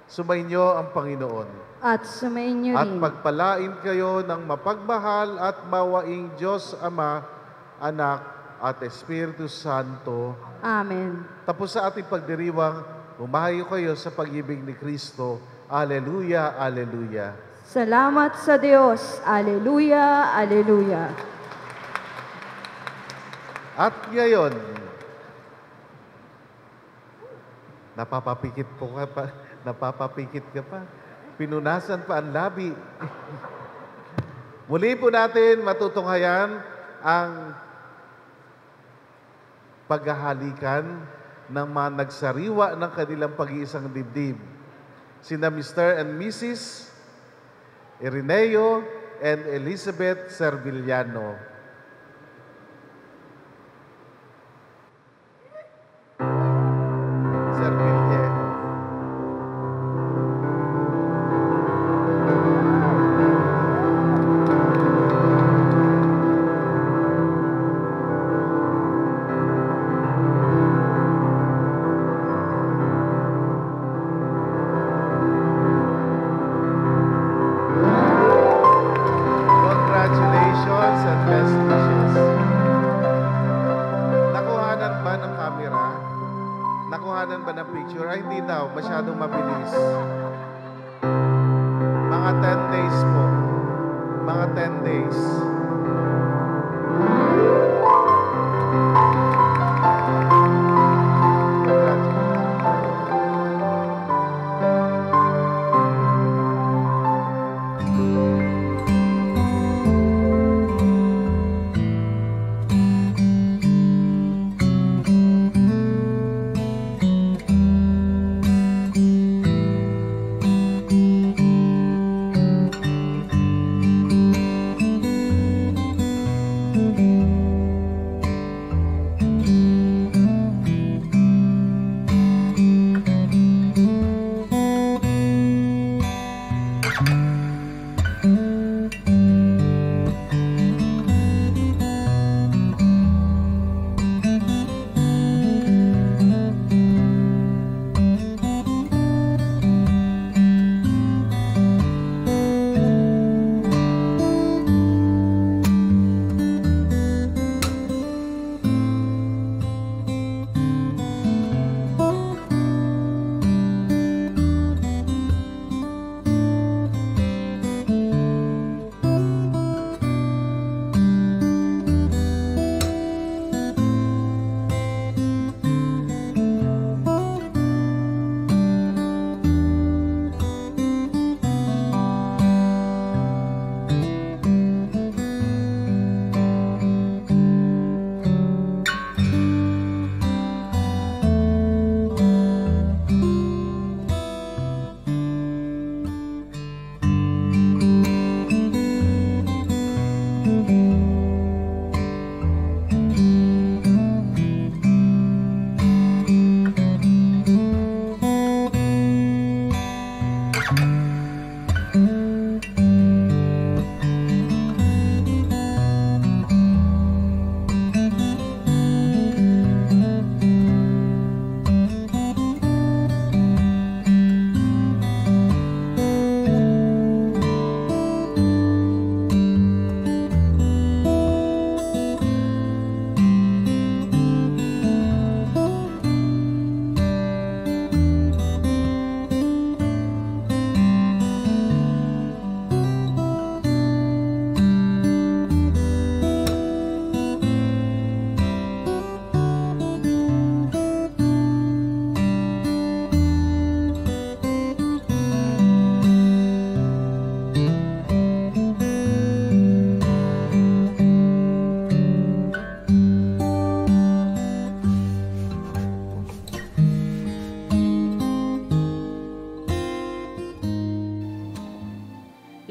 Sumainyo ang Panginoon. At sumainyo At rin. pagpalain kayo ng mapagmahal at mawaing Diyos Ama, Anak, at Espiritu Santo. Amen. Tapos sa ating pagdiriwang, humahayo kayo sa pag-ibig ni Kristo. Alleluia, alleluia. Salamat sa Diyos. Alleluia, alleluia. At ngayon, napapapikit ka pa. Pinunasan pa ang labi. Muli po natin matutunghayan ang paghahalikan ng mga nagsariwa ng kanilang pag-iisang dibdib. Sina Mr. and Mrs. Ireneo and Elizabeth Serviliano. Congratulations and best wishes. Nakuhanan ba ng camera? Nakuhanan ba ng picture? Ay, hindi daw. Masyadong mabilis. Mga 10 days po. Mga 10 days.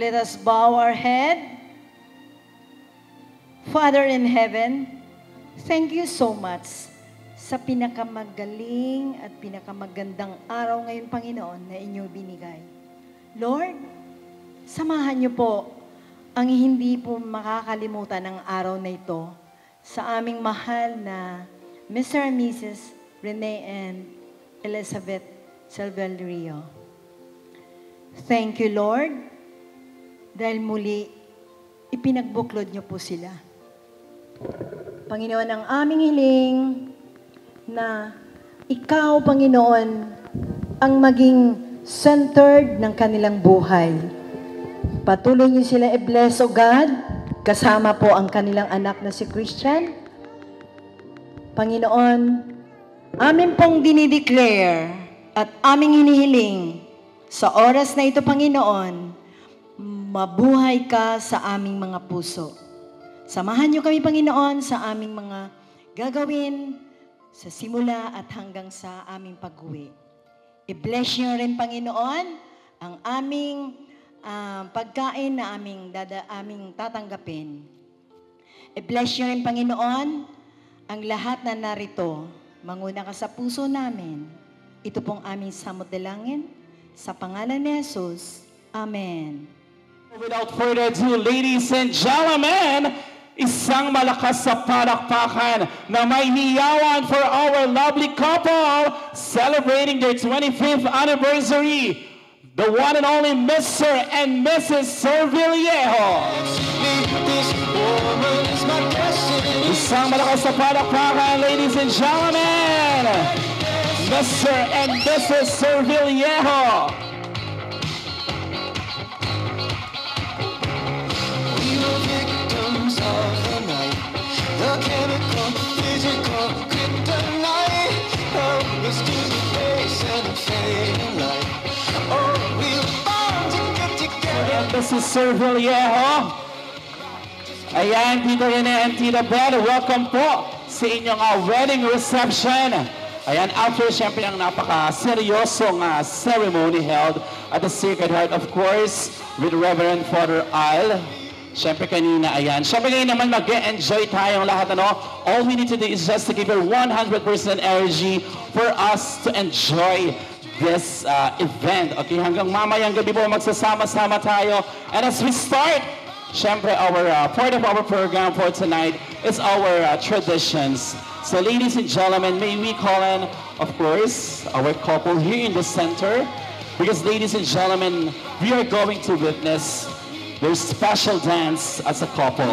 Let us bow our head. Father in heaven, thank you so much sa pinakamagaling at pinakamagandang araw ngayon, Panginoon, na inyong binigay. Lord, samahan niyo po ang hindi po makakalimutan ng araw na ito sa aming mahal na Mr. and Mrs. Rene and Elizabeth Salverio. Thank you, Lord, dahil muli ipinagbuklod niyo po sila. Panginoon, ang aming hiling na ikaw, Panginoon, ang maging centered ng kanilang buhay. Patuloy niyo sila i-bless, O God, kasama po ang kanilang anak na si Christian. Panginoon, amin pong dinideclare at aming hinihiling sa oras na ito, Panginoon, mabuhay ka sa aming mga puso. Samahan niyo kami, Panginoon, sa aming mga gagawin sa simula at hanggang sa aming pag-uwi. I-bless niyo rin, Panginoon, ang aming pagkain na aming tatanggapin. I-bless niyo rin, Panginoon, ang lahat na narito. Manguna ka sa puso namin. Ito pong aming samot dalangin. Sa pangalan ni Jesus. Amen. Without further ado, ladies and gentlemen, isang malakas sa palakpakan na may hiyawan for our lovely couple celebrating their 25th anniversary, the one and only Mr. and Mrs. Servillero. Isang malakas sa palakpakan, ladies and gentlemen, Mr. and Mrs. Servillero. Mrs. Servillero. Ayan, Tito Rene and Tita Bel, welcome po sa inyong wedding reception. Ayan, after syempre ang napaka-seryosong ceremony held at the Sacred Heart, of course, with Reverend Father Al. Syempre kanina, ayan. Syempre ngayon naman mag-enjoy tayong lahat, ano? All we need to do is just to give her 100% energy for us to enjoy this event. Okay, hanggang mamayang gabi po magsasama-sama tayo. And as we start, syempre our part of our program for tonight is our traditions. So ladies and gentlemen, may we call in, of course, our couple here in the center. Because ladies and gentlemen, we are going to witness their special dance as a couple.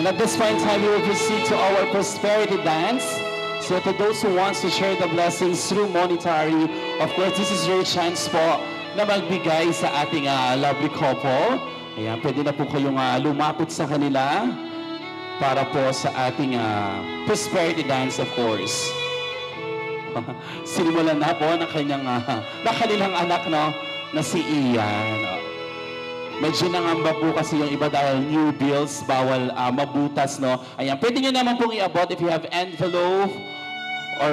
And at this point in time, we will proceed to our prosperity dance. So to those who wants to share the blessings through monetary, of course, this is your chance po na magbigay sa ating lovely couple. Ayan, pwede na po kayong lumapit sa kanila para po sa ating prosperity dance, of course. Sinimulan na po ng kanilang anak, no, na si Ian. Medyo nangamba po kasi yung iba dahil new bills, bawal mabutas, no? Ayan, pwede nyo naman pong i-abot if you have envelope or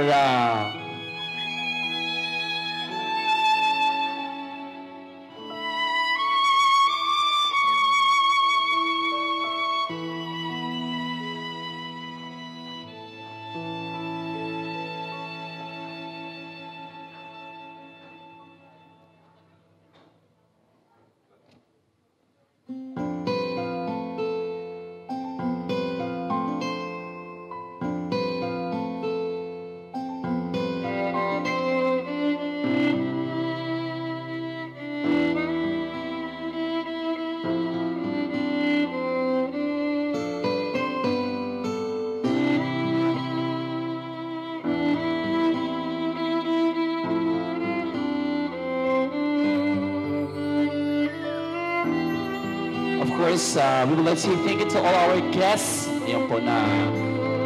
we would like to say thank you to all our guests. Ayan po na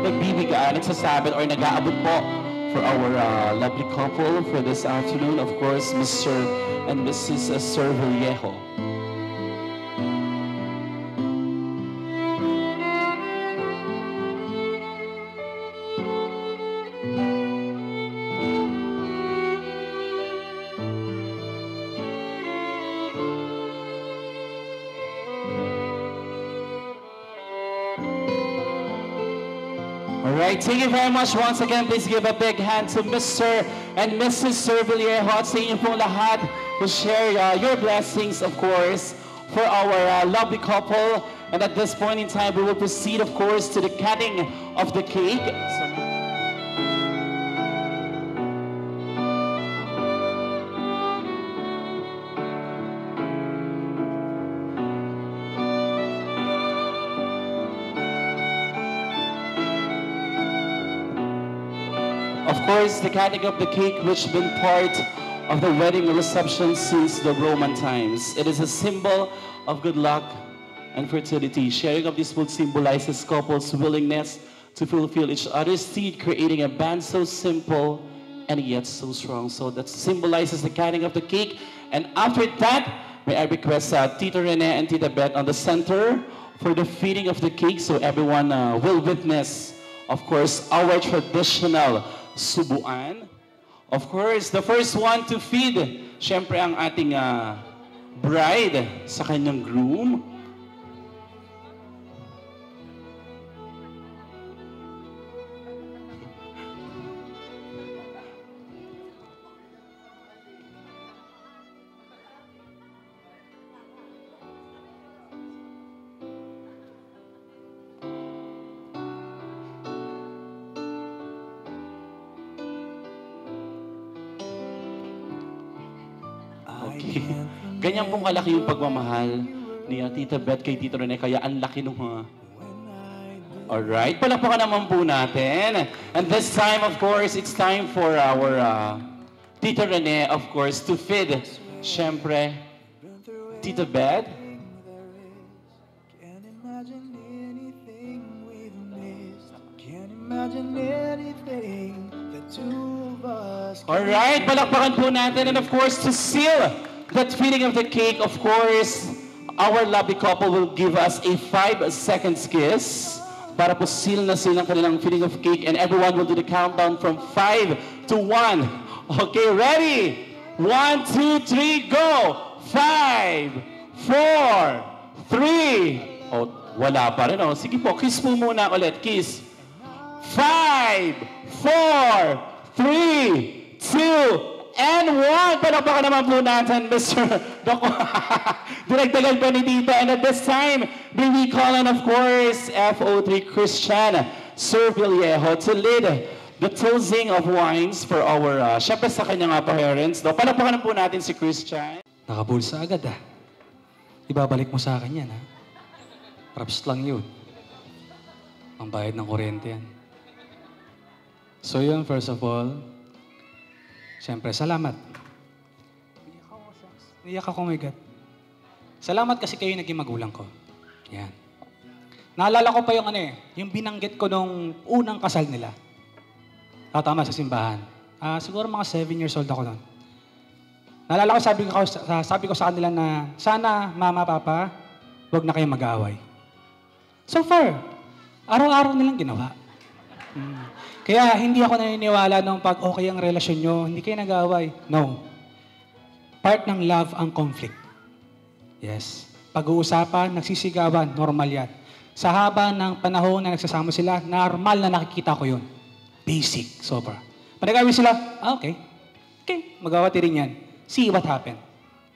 nagbibigay, nagsasabit or nag-aabot po for our lovely couple for this afternoon. Of course, Mr. and Mrs. Sir Vallejo. Thank you very much once again. Please give a big hand to Mr. and Mrs. Sir Vallejo at sa inyo pong lahat to share your blessings, of course, for our lovely couple. And at this point in time, we will proceed, of course, to the cutting of the cake. Of course, the cutting of the cake, which has been part of the wedding reception since the Roman times. It is a symbol of good luck and fertility. Sharing of this food symbolizes couples' willingness to fulfill each other's need, creating a band so simple and yet so strong. So that symbolizes the cutting of the cake. And after that, may I request Tito Rene and Tita Beth on the center for the feeding of the cake, so everyone will witness, of course, our traditional subuan. Of course, the first one to feed, syempre ang ating bride sa kanyang groom. Okay. Ganyan pong kalaki yung pagmamahal ni Tita Beth kay Tito Rene, kaya ang laki nung Alright, palakpakan naman po natin. And this time, of course, it's time for our Tito Rene, of course, to feed, syempre, Tita Beth. Alright, palakpakan po natin. And of course, to seal that feeding of the cake, of course, our lovely couple will give us a 5-second kiss para po seal na seal ng kanilang feeding of cake, and everyone will do the countdown from 5 to 1. Okay, ready? 1, 2, 3, go! 5, 4, 3. Oh, wala pa rin. Oh. Sige po, kiss po muna ulit. Kiss. 5, 4, 3, 2, and 1. Palakpakan naman po natin, Mr. Doko. Dinagdagan pa ni Tito. And at this time, we call on, of course, FO3 Christian Sir Vallejo to lead the toasting of wines for our, syempre sa kanyang parents. Palakpakan po natin si Christian. Nakabulsa agad ah. Ibabalik mo sa akin yan ha. Props lang yun. Pambayad ng kuryente yan. So yun, first of all, siyempre, salamat. Niyak ako, my God. Salamat kasi kayo naging magulang ko. Yan. Naalala ko pa yung yung binanggit ko nung unang kasal nila. Tama, sa simbahan. Siguro mga 7 years old ako noon. Naalala ko, sabi ko sa kanila na, sana, mama, papa, huwag na kayong mag-aaway. So far, araw-araw nilang ginawa. Kaya hindi ako naniniwala nung pag okay ang relasyon nyo, hindi kayo nag-aaway. No. Part ng love ang conflict. Yes. Pag-uusapan, nagsisigawan, normal yan. Sa haba ng panahon na nagsasama sila, normal na nakikita ko yun. Basic, sobra. Pag nag-away sila, okay. Okay, mag-awati rin yan. See what happened.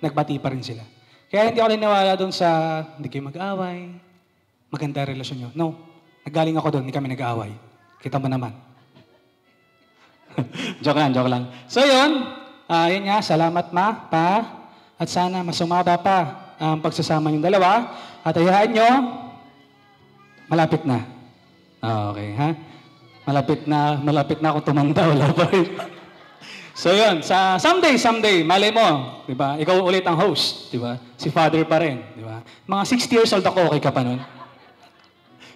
Nagbati pa rin sila. Kaya hindi ako naniniwala doon sa hindi kayo mag-away, maganda ang relasyon nyo. No. Nagaling ako doon, hindi kami nag-aaway. Kita mo naman. joke lang. So yun nga, salamat ma, pa, at sana masumaba pa ang pagsasama yung dalawa. At hayaan nyo, malapit na. Okay, ha? Malapit na ako tumanda, wala pa rin. So yun, someday, malay mo, di ba? Ikaw ulit ang host, di ba? Si Father pa rin, di ba? Mga 60 years old ako, okay ka pa nun?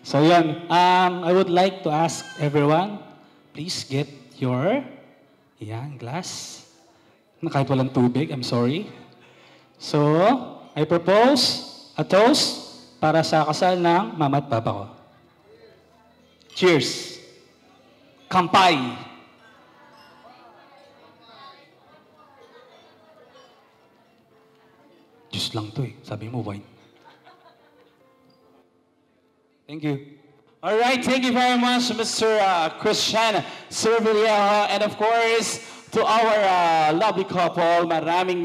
So yun, I would like to ask everyone, please get your glass. Kahit walang tubig, I'm sorry. So, I propose a toast para sa kasal ng mama at papa ko. Cheers! Kampay! Juice lang to sabi mo, wine. Thank you. All right, thank you very much, Mr. Christian Cervillejo. And of course, to our lovely couple, maraming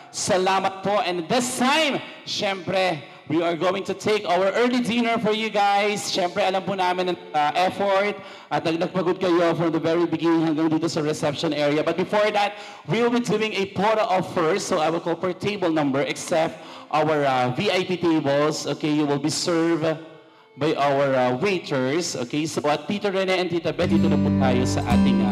salamat po. And this time, syempre, we are going to take our early dinner for you guys. Syempre, alam po namin ang effort at nagpagod kayo from the very beginning hanggang dito sa reception area. But before that, we will be doing a photo of first. So I will call for table number except our VIP tables. Okay, you will be served by our waiters. Okay, so at Tito Rene and Tita Beth, dito na po tayo sa ating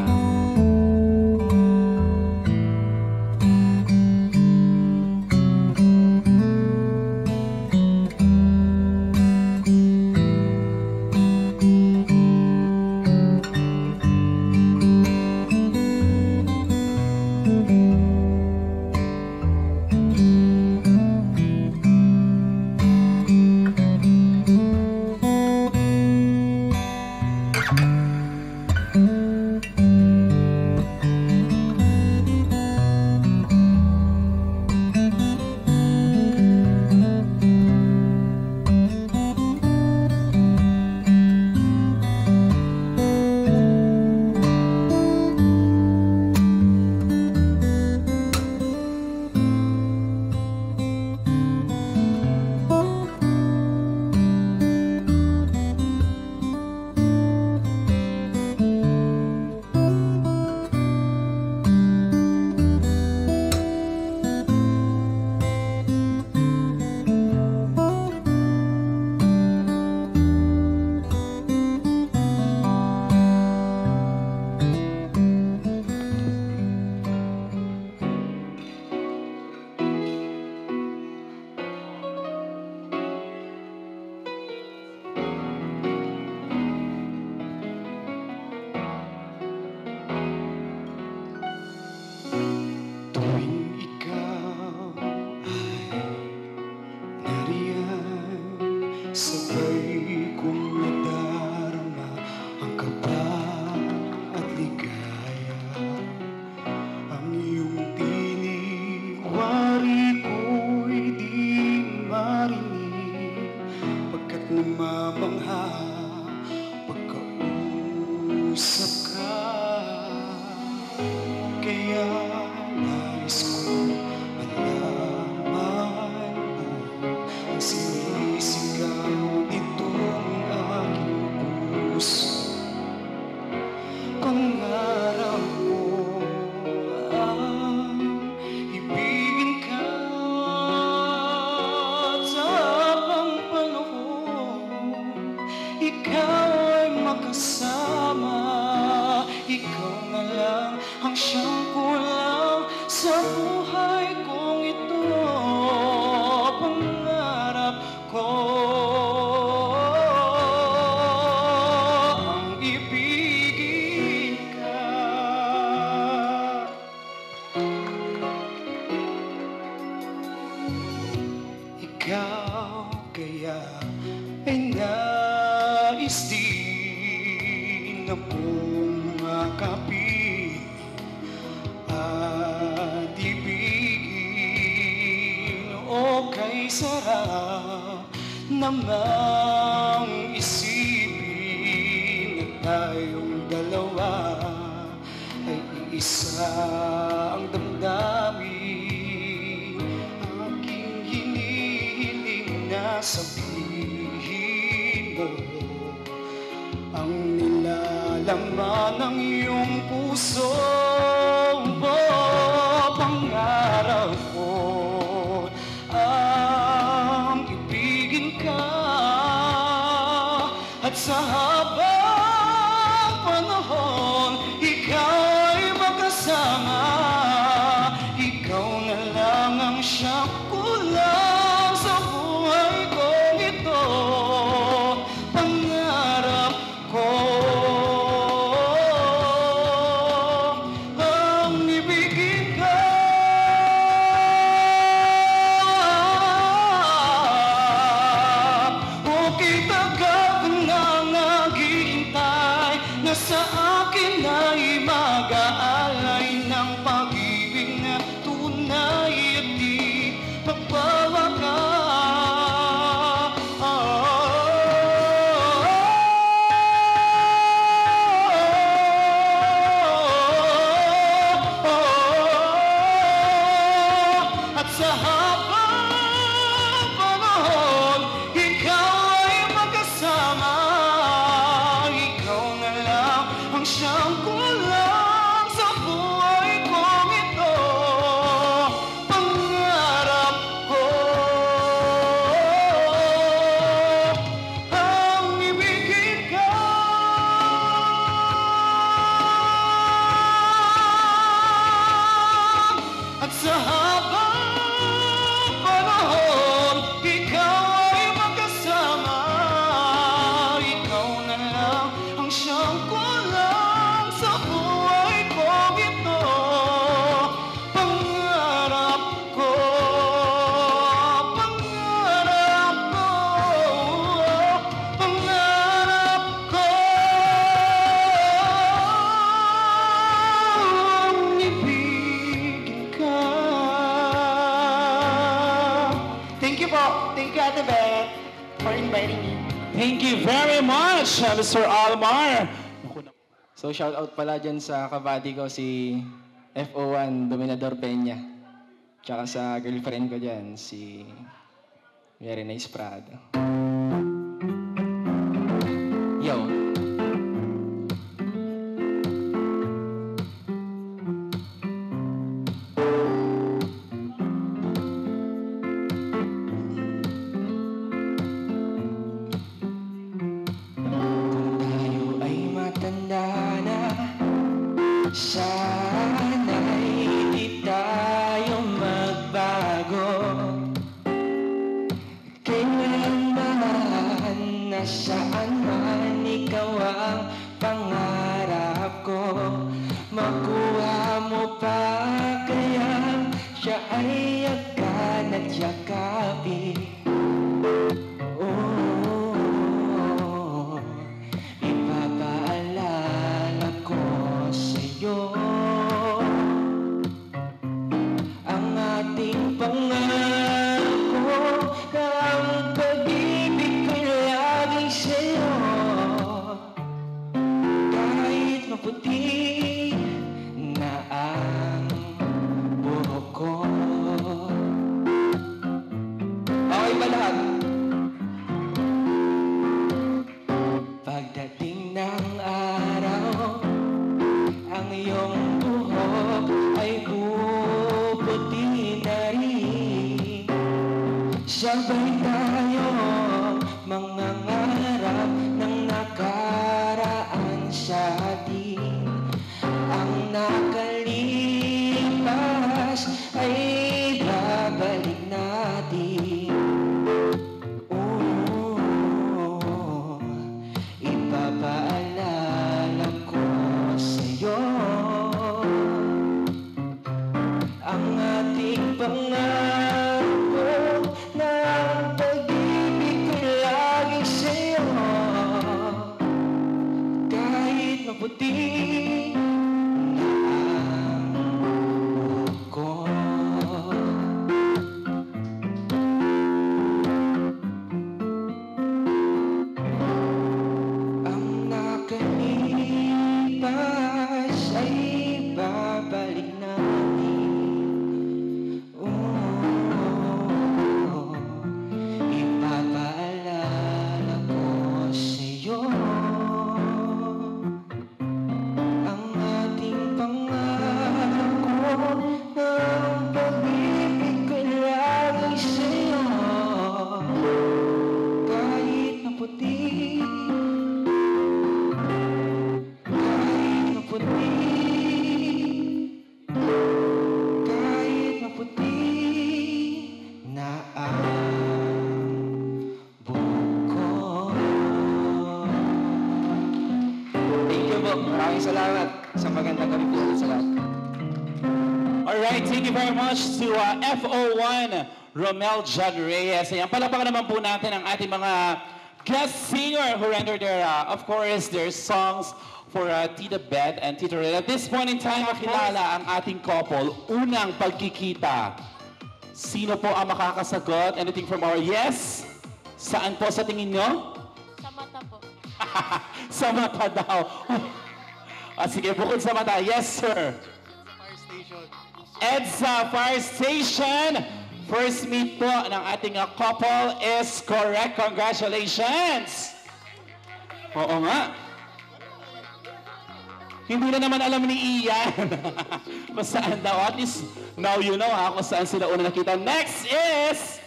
Ikaw ikaw kaya ay nais din akong makapit at ibigin. O kay sarap namang isipin na tayong dalawa ay iisa ang damdamin. Aking hinihiling na sabihin mo ang nilalaman ng iyong puso mo. Pangarap ko ang ibigin ka at sa habang panahon ikaw ay magkasama. Ikaw na lang ang siyang kulang sa buhay kong ito. Pangarap ko ang ibigin ka. Okay, tagal ko nang naghihintay na sa akin ay mag-aalay ng pag-ibig na tunay at di magbawakas. At sa habang panahon ikaw ay magkasama. Ikaw na lang ang siyang kulang sa buhay kong ito. Pangarap ko ang ibigin ka. At sa habang panahon ikaw ay magkasama. Ikaw na lang ang siyang kulang sa buhay kong ito. Pangarap ko, pangarap ko, pangarap ko ang ibigin ka. Thank you po. Thank you, Ate Beth, for inviting me. Thank you very much, Mr. Almar. So shout out pala dyan sa kabady ko si FO1 Dominador Peña. Tsaka sa girlfriend ko dyan si Mary Nice Prado. Yo. Tayo ay matanda na, sana'y di tayo magbago. Kailanman nasaan man ikaw ang pangarap ko. Makuha mo pa kaya siya ay agad at yakapin. Ipapaalala ko sa'yo ang ating pangako na ang pag-ibig ko'y laging sa'yo. Kahit maputi na ang buhok ko. Okay ba lahat? Pagdating ng araw, ang iyong buhok ay puputi na rin. Sabay tayo mangangarap ng nakaraan sa atin. Ang nakalipas ay babalik natin. Ipapaalala ko sa'yo ang ating pangako na salamat sa magandang gabi po sa lahat. Alright, thank you very much to FO1 Romel John Reyes. Ayan, palapakan naman po natin ang ating mga guest singer who rendered their, of course, their songs for Tita Beth and Tita Red. At this point in time, makilala ang ating couple. Unang pagkikita. Sino po ang makakasagot? Anything from our yes? Saan po sa tingin nyo? Sa mata po. Sa mata daw. Sige, bukod sa mata. Yes, sir. Fire station. EDSA Fire Station. First meet po ng ating couple is correct. Congratulations! Oo nga. Hindi na naman alam ni Ian kung saan daw. At least now you know kung saan sila una nakita. Next is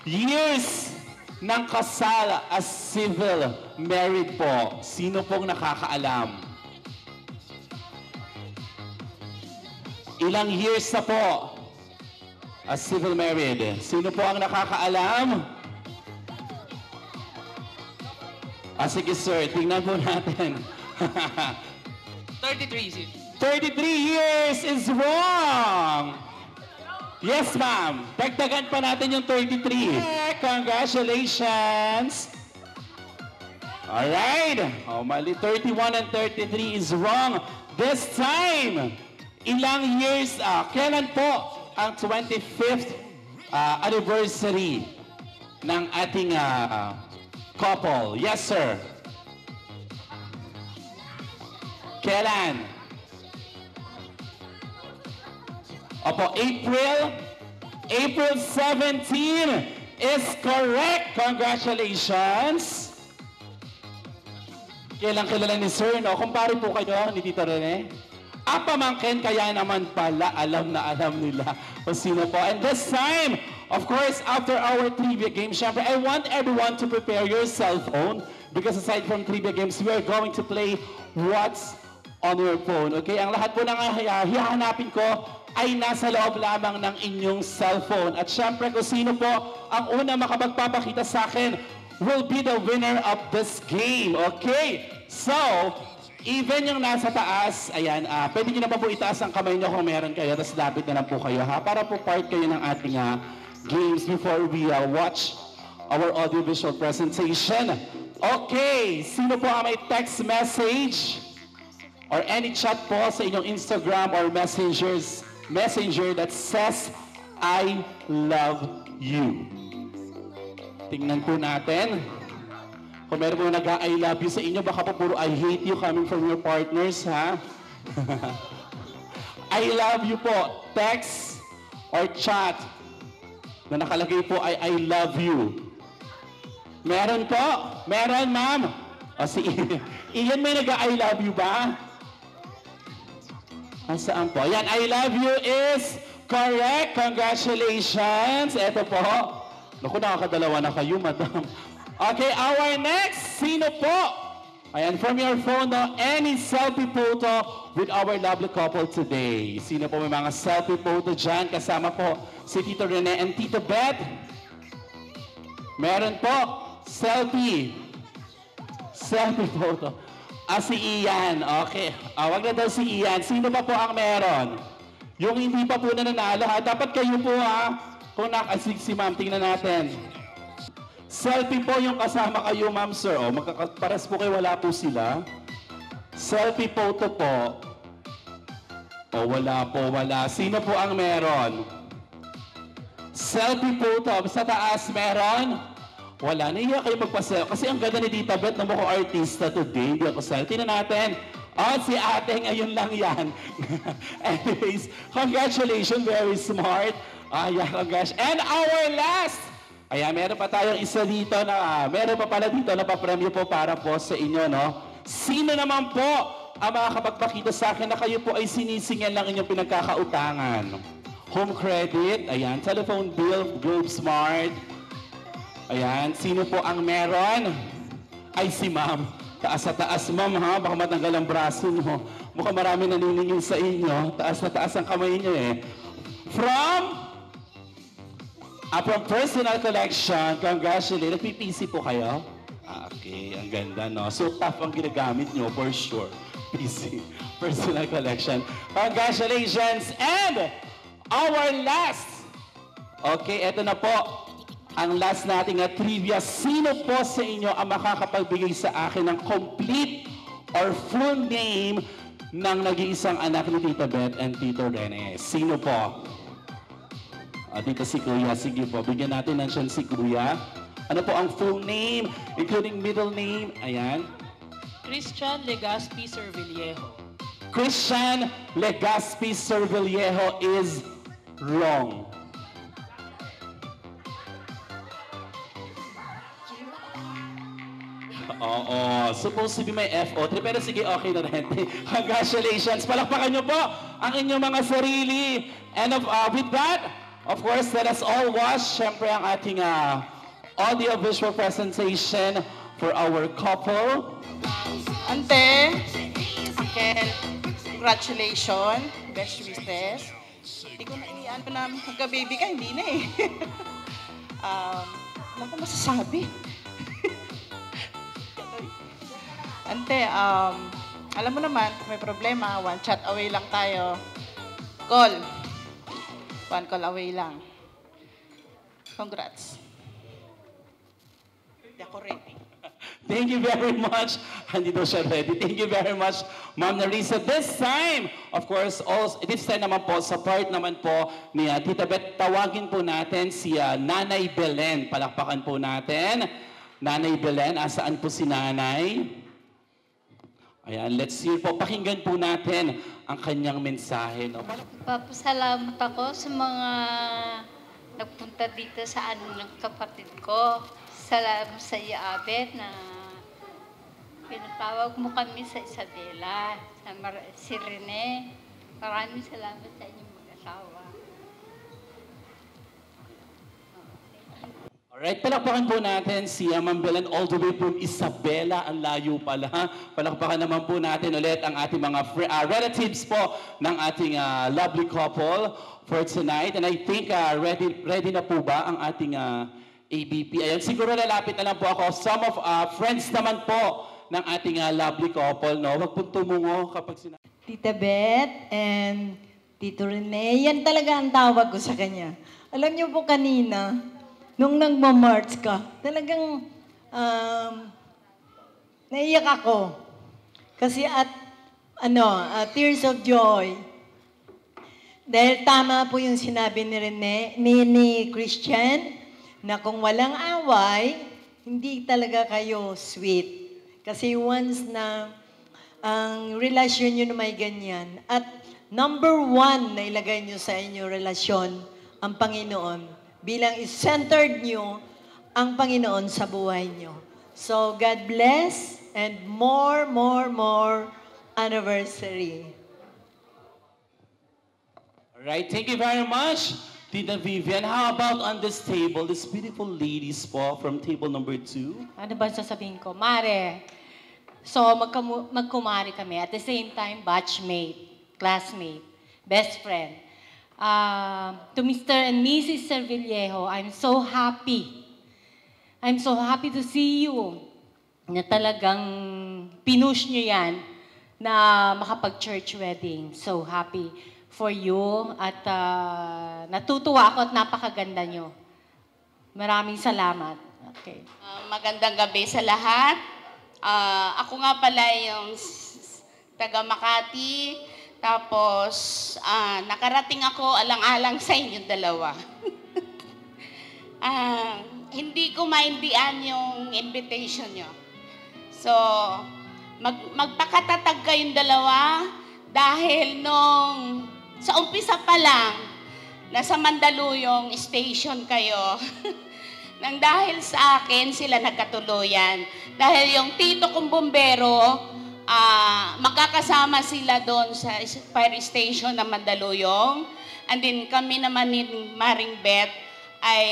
years ng kasal as civil married po. Sino pong nakakaalam? Ilang years na po as civil married? Sino po ang nakakaalam? Sige sir, tingnan po natin. 33, sir. 33 years is wrong! Yes, ma'am. Dagdagan pa natin yung 33. Congratulations! Alright. Mali. 31 and 33 is wrong. This time, ilang years, kailan po ang 25th anniversary ng ating couple? Yes, sir. Kailan? Opo, April 17 is correct. Congratulations. Kailan kilala ni Sir, no? Kumpare po kayo ni Tito Rene. Pamangkin, kaya naman pala alam na alam nila kung sino po. And this time, of course, after our trivia game, syempre, I want everyone to prepare your cell phone because aside from trivia games, we are going to play What's on your phone. Okay? Ang lahat po ng hihanapin ko ay nasa loob lamang ng inyong cellphone. At syempre, kung sino po ang una makapagpapakita sa akin will be the winner of this game. Okay? So, even yung nasa taas, ayan, pwede nyo naman po itaas ang kamay nyo kung meron kayo, tapos lapit na lang po kayo, ha? Para po part kayo ng ating games before we watch our audiovisual presentation. Okay, sino po ang may text message or any chat po sa inyong Instagram or messenger that says, I love you? Tingnan po natin. Kung meron po nag-I love you sa inyo, baka po puro I hate you coming from your partners, ha? I love you po. Text or chat na nakalagay po ay I love you. Meron po? Meron, ma'am? Si Ian, may nag-I love you ba? Saan po? Yan, I love you is correct. Congratulations. Ito po. Naku, nakakadalawa na kayo, madam. Okay, our next, sino po? Ayan, from your phone, no, any selfie photo with our lovely couple today. Sino po may mga selfie photo dyan? Kasama po si Tito Rene and Tito Beth. Meron po, selfie. Selfie photo. Si Ian, okay. Wag na daw si Ian. Sino pa po ang meron? Yung hindi pa po nananalo, ha? Dapat kayo po, ha? Kung nakasig si ma'am, tingnan natin. Selfie po yung kasama kayo, ma'am, sir. Magkakaparas po kayo, wala po sila. Selfie photo po. Wala po, wala. Sino po ang meron? Selfie photo. Sa taas, meron? Wala. Naiya kayo magpa-selfie. Kasi ang ganda ni Tita Beth na mukhang artista today. Hindi ako selfie na natin. Si ate, ngayon lang yan. Anyways, congratulations. Very smart. Yeah, congrats. And our last, meron pa tayong isa dito na, meron pa pala dito na papremyo po para po sa inyo, no? Sino naman po ang makakapagpakita sa akin na kayo po ay sinisingil ng inyong pinagkakautangan? Home credit, ayan, telephone bill, Globe Smart. Ayan, sino po ang meron? Ay, si ma'am. Taas sa taas, ma'am, ha? Baka matanggal ang braso nyo. Mukhang marami naniningil sa inyo. Taas na taas ang kamay nyo, eh. From personal collection, congratulations. Nagpipisi po kayo? Okay, ang ganda, no? So, tough ang ginagamit nyo, for sure. PC, personal collection. Congratulations! And our last, okay, eto na po, ang last nating trivia. Sino po sa inyo ang makakapagbigay sa akin ng complete or full name ng nag-iisang anak ni Tita Beth and Tito Rene? Sino po? Dito si Kuya. Sige po, bigyan natin ng siya si Kuya. Ano po ang full name, including middle name? Ayan. Christian Legaspi Cervillejo. Christian Legaspi Cervillejo is wrong. Oo, supposed to be may FO3, pero sige, okay na rin. Congratulations! Palakpakan nyo po ang inyong mga sarili. And with that, of course, let us all watch, syempre, ang ating audio-visual presentation for our couple. Ante, Akel, congratulations, best wishes. Hindi ko na iniano na magka-baby ka, hindi na eh. Wala ko masasabi. Ante, alam mo naman, kung may problema, one chat away lang tayo. Call. One call away lang. Congrats. Hindi ako ready. Thank you very much. Hindi daw siya ready. Thank you very much, Ma'am Narisa. This time, of course, also, this time naman po, sa part naman po ni Tita Beth, tawagin po natin si Nanay Belen. Palakpakan po natin. Nanay Belen, asaan po si Nanay? Ayan, let's hear po. Pakinggan po natin ang kanyang mensahe. No? Papasalamat ako sa mga nagpunta dito sa ng kapatid ko. Salamat sa iyo, Abet, na pinatawag mo kami sa Isabela, si Rene. Maraming salamat sa inyong mag-asawa. Alright, palakpakan po natin si Ma'am Belen all the way from Isabela. Ang layo pala. Palakpakan naman po natin ulit ang ating mga relatives po ng ating lovely couple for tonight. And I think ready na po ba ang ating ABP? Ayan, siguro lalapit na lang po ako. Some of friends naman po ng ating lovely couple. No? Huwag po tumungo kapag sinabi. Tita Beth and Tito Rene, yan talaga ang tawag ko sa kanya. Alam niyo po kanina, nung nagmamarch ka, talagang naiyak ako. Kasi tears of joy. Dahil tama po yung sinabi ni Rene, ni Christian, na kung walang away, hindi talaga kayo sweet. Kasi once na ang relasyon nyo na may ganyan, at number one na ilagay nyo sa inyong relasyon, ang Panginoon, bilang is-centered nyo ang Panginoon sa buhay nyo. So, God bless and more anniversary. Alright, thank you very much, Tita Vivian. How about on this table, these beautiful ladies po from table number 2? Ano ba sasabihin ko? Mare. So, magkumari kami. At the same time, batchmate, classmate, best friend. To Mr. and Mrs. Cervillejo, I'm so happy. I'm so happy to see you na talagang pinush nyo yan na makapag-church wedding. So happy for you at natutuwa ako at napakaganda nyo. Maraming salamat. Okay. Magandang gabi sa lahat. Ako nga pala yung taga Makati. Tapos, nakarating ako alang-alang sa inyong dalawa. Hindi ko maindian yung invitation nyo. So, magpakatatag kayong dalawa dahil sa umpisa pa lang, nasa Mandaluyong station kayo. Nang dahil sa akin, sila nagkatuluyan. Dahil yung tito kong bumbero, magkakasama sila doon sa fire station ng Mandaluyong. And then kami naman ni Maring Beth ay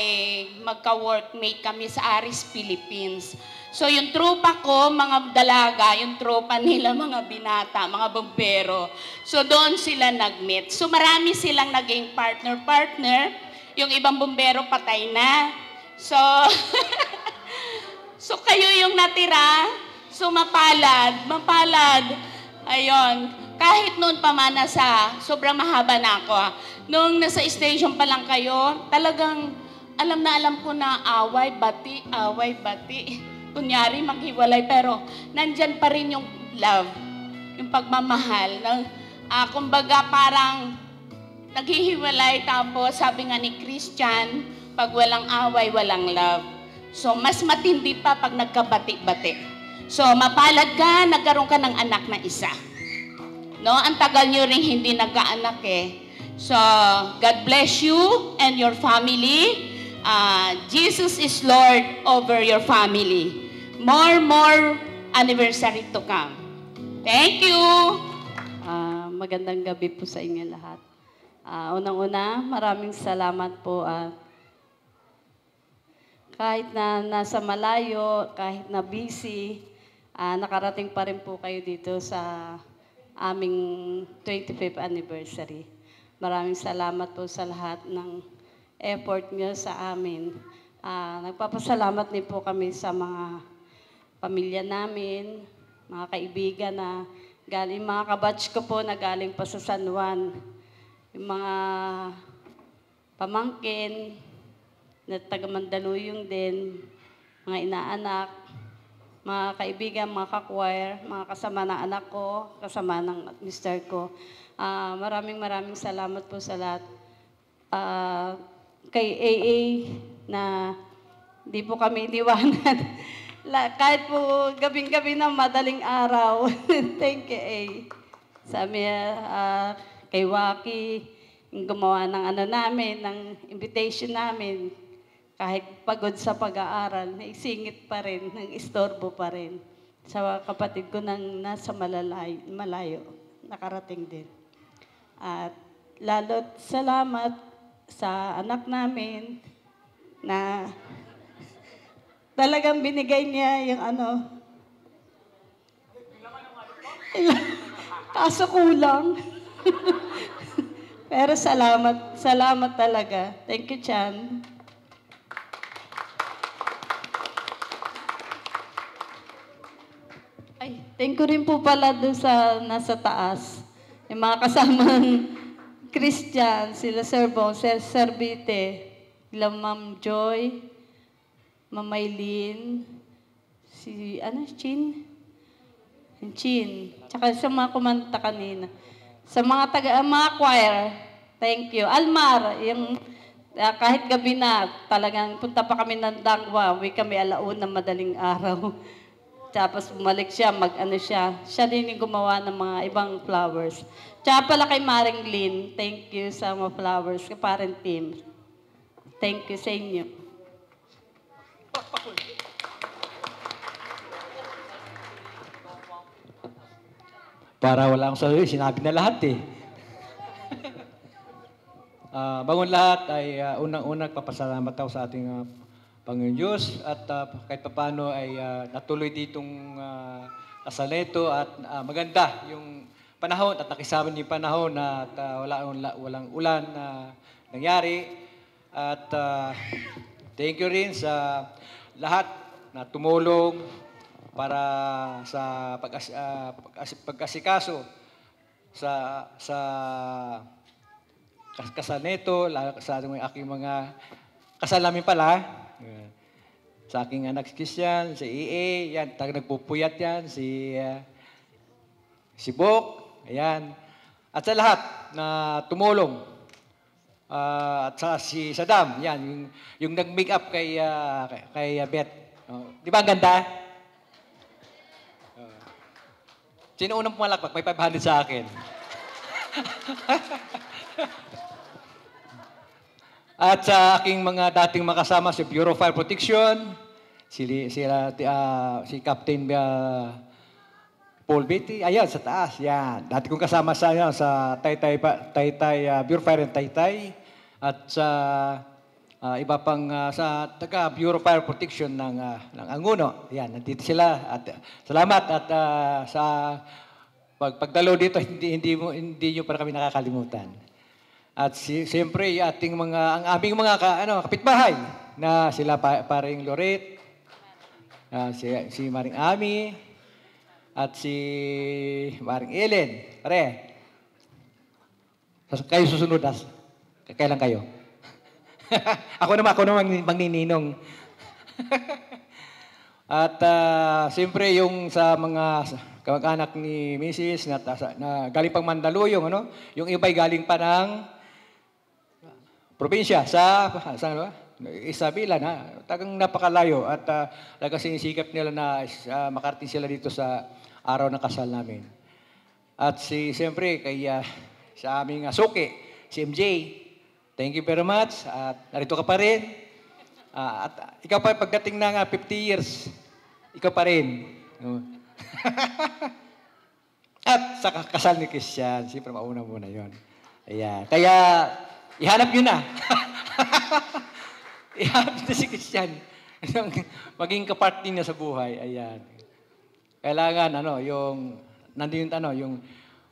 magka-workmate kami sa Aris, Philippines. So yung tropa ko, mga dalaga, yung tropa nila, mga binata, mga bumbero. So doon sila nag-meet. So marami silang naging partner-partner. Yung ibang bumbero patay na. So, So kayo yung natira, so mapalad. Ayun, kahit noon pa man sobrang mahaba na ako. Nung nasa station pa lang kayo, talagang alam ko na away, bati. Kunyari, maghiwalay, pero nandyan pa rin yung love, yung pagmamahal. Kumbaga parang naghihiwalay, tapos sabi nga ni Christian, pag walang away, walang love. So, mas matindi pa pag nagkabati-bati. So, mapalad ka, nagkaroon ka ng anak na isa. No? Ang tagal nyo rin hindi nagkaanak eh. So, God bless you and your family. Jesus is Lord over your family. More anniversary to come. Thank you! Magandang gabi po sa inyo lahat. Unang-una, maraming salamat po kahit na nasa malayo, kahit na busy, nakarating pa rin po kayo dito sa aming 25th anniversary. Maraming salamat po sa lahat ng effort nyo sa amin. Nagpapasalamat din po kami sa mga pamilya namin, mga kaibigan na galing, mga kabatch ko po na galing pa sa San Juan. Yung mga pamangkin, na taga Mandaluyong din, mga inaanak, mga kaibigan, mga ka-choir, mga kasama ng anak ko, kasama ng mister ko. Maraming salamat po sa lahat. Kay AA na di po kami iniwanan. Kahit po gabing-gabi na madaling araw. Thank you, AA. Sabi kay Waki, yung gumawa ng namin, ng invitation namin. Kahit pagod sa pag-aaral, naisingit pa rin, nang istorbo pa rin. Sa kapatid ko nang nasa malayo, nakarating din. At lalo't salamat sa anak namin na talagang binigay niya yung kaso kulang. Pero salamat talaga. Thank you, Chan. Thank you rin po pala doon sa nasa taas. Yung mga kasamang Christian, sila Sir Bong, Sir Vite, sila Ma'am Joy, Ma'am Maylene, Chin, tsaka sa mga kumanta kanina. Sa mga mga choir, thank you. Almar, yung kahit gabi na, talagang punta pa kami ng Dangwa, uwi kami alauna madaling araw. Tapos bumalik siya, siya din yung gumawa ng mga ibang flowers. Tsaka pala kay Maring Lynn, thank you sa mga flowers, kay parent team. Thank you sa inyo. Para wala akong sasabihin, sinabi na lahat eh. Bago lahat ay unang-unang papasalamat ako sa ating Panginoon Diyos at kahit paano ay natuloy ditong kasaleto at maganda yung panahon at nakisama yung panahon at walang ulan na nangyari at thank you rin sa lahat na tumulong para sa pag-asikaso sa kasal nito, sa aking mga kasal namin pala. Sa aking anak si Christian, si EA, yan, nagpupuyat yan, si Bok, ayan. At sa lahat na tumulong, at sa si Saddam, yan, yung nag-make up kay Beth. Di ba ang ganda? Sino unang pumalakpak? May 500 sa akin. At sa aking mga dating makasama, si Bureau of Fire Protection, si Captain Paul Beatty, ayan, sa taas, yan. Dati kong kasama sa Taytay, Bureau of Fire and Taytay, at sa iba pang sa taga Bureau of Fire Protection ng Anguno. Yan, nandito sila. At salamat at sa pagdalo dito, hindi nyo para kami nakakalimutan. At siyempre, ang aming mga kapitbahay na sila paring Loret, si Maring Ami, at si Maring Ellen. Pare, kayo susunod. Kailan kayo? ako naman magnininong. At siyempre yung sa mga kamag-anak ni Mrs. na galing pang Mandaluyong, yung iba'y galing pa ng probinsya sa Isabela na tagang napakalayo at talagang sinikap nila na makarating sila dito sa araw ng kasal namin. At siyempre sa aming suki, si MJ, thank you very much at narito ka pa rin. At ikaw pa pagdating ng 50 years, ikaw pa rin. At sa kasal ni Christian, siyempre mauna muna yon. Ayan. Kaya, ihanap yun na. Ihanap na si Christian. Maging kapartner niya sa buhay. Ayan. Kailangan, yung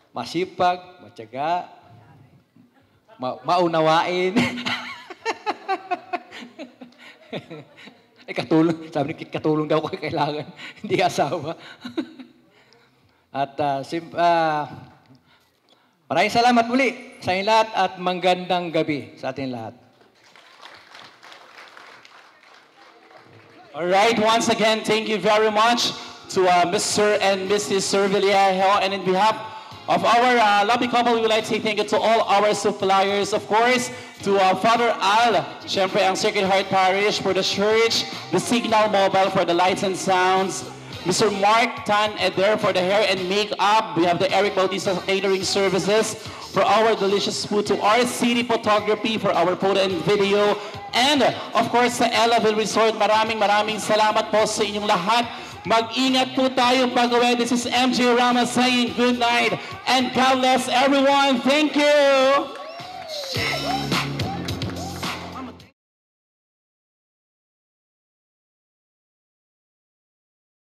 masipag, matyaga, maunawain. Katulong. Sabi ni katulong daw ko kailangan. Hindi asawa. At maraming salamat muli sa inyo lahat at manggandang gabi sa ating lahat. Alright, once again, thank you very much to Mr. and Mrs. Servillero. And in behalf of our lovely couple, we would like to say thank you to all our suppliers, of course, to Father Al, syempre ang Sacred Heart Parish for the church, the Signal Mobile for the lights and sounds, Mr. Mark Tan Eder for the hair and makeup. We have the Eric Bautista catering services for our delicious food, to our city photography for our photo and video, and of course sa Ellaville Resort. Maraming salamat po sa inyong lahat. Mag-ingat po tayo pag-uwi. This is MJ Ramos saying good night and God bless everyone. Thank you!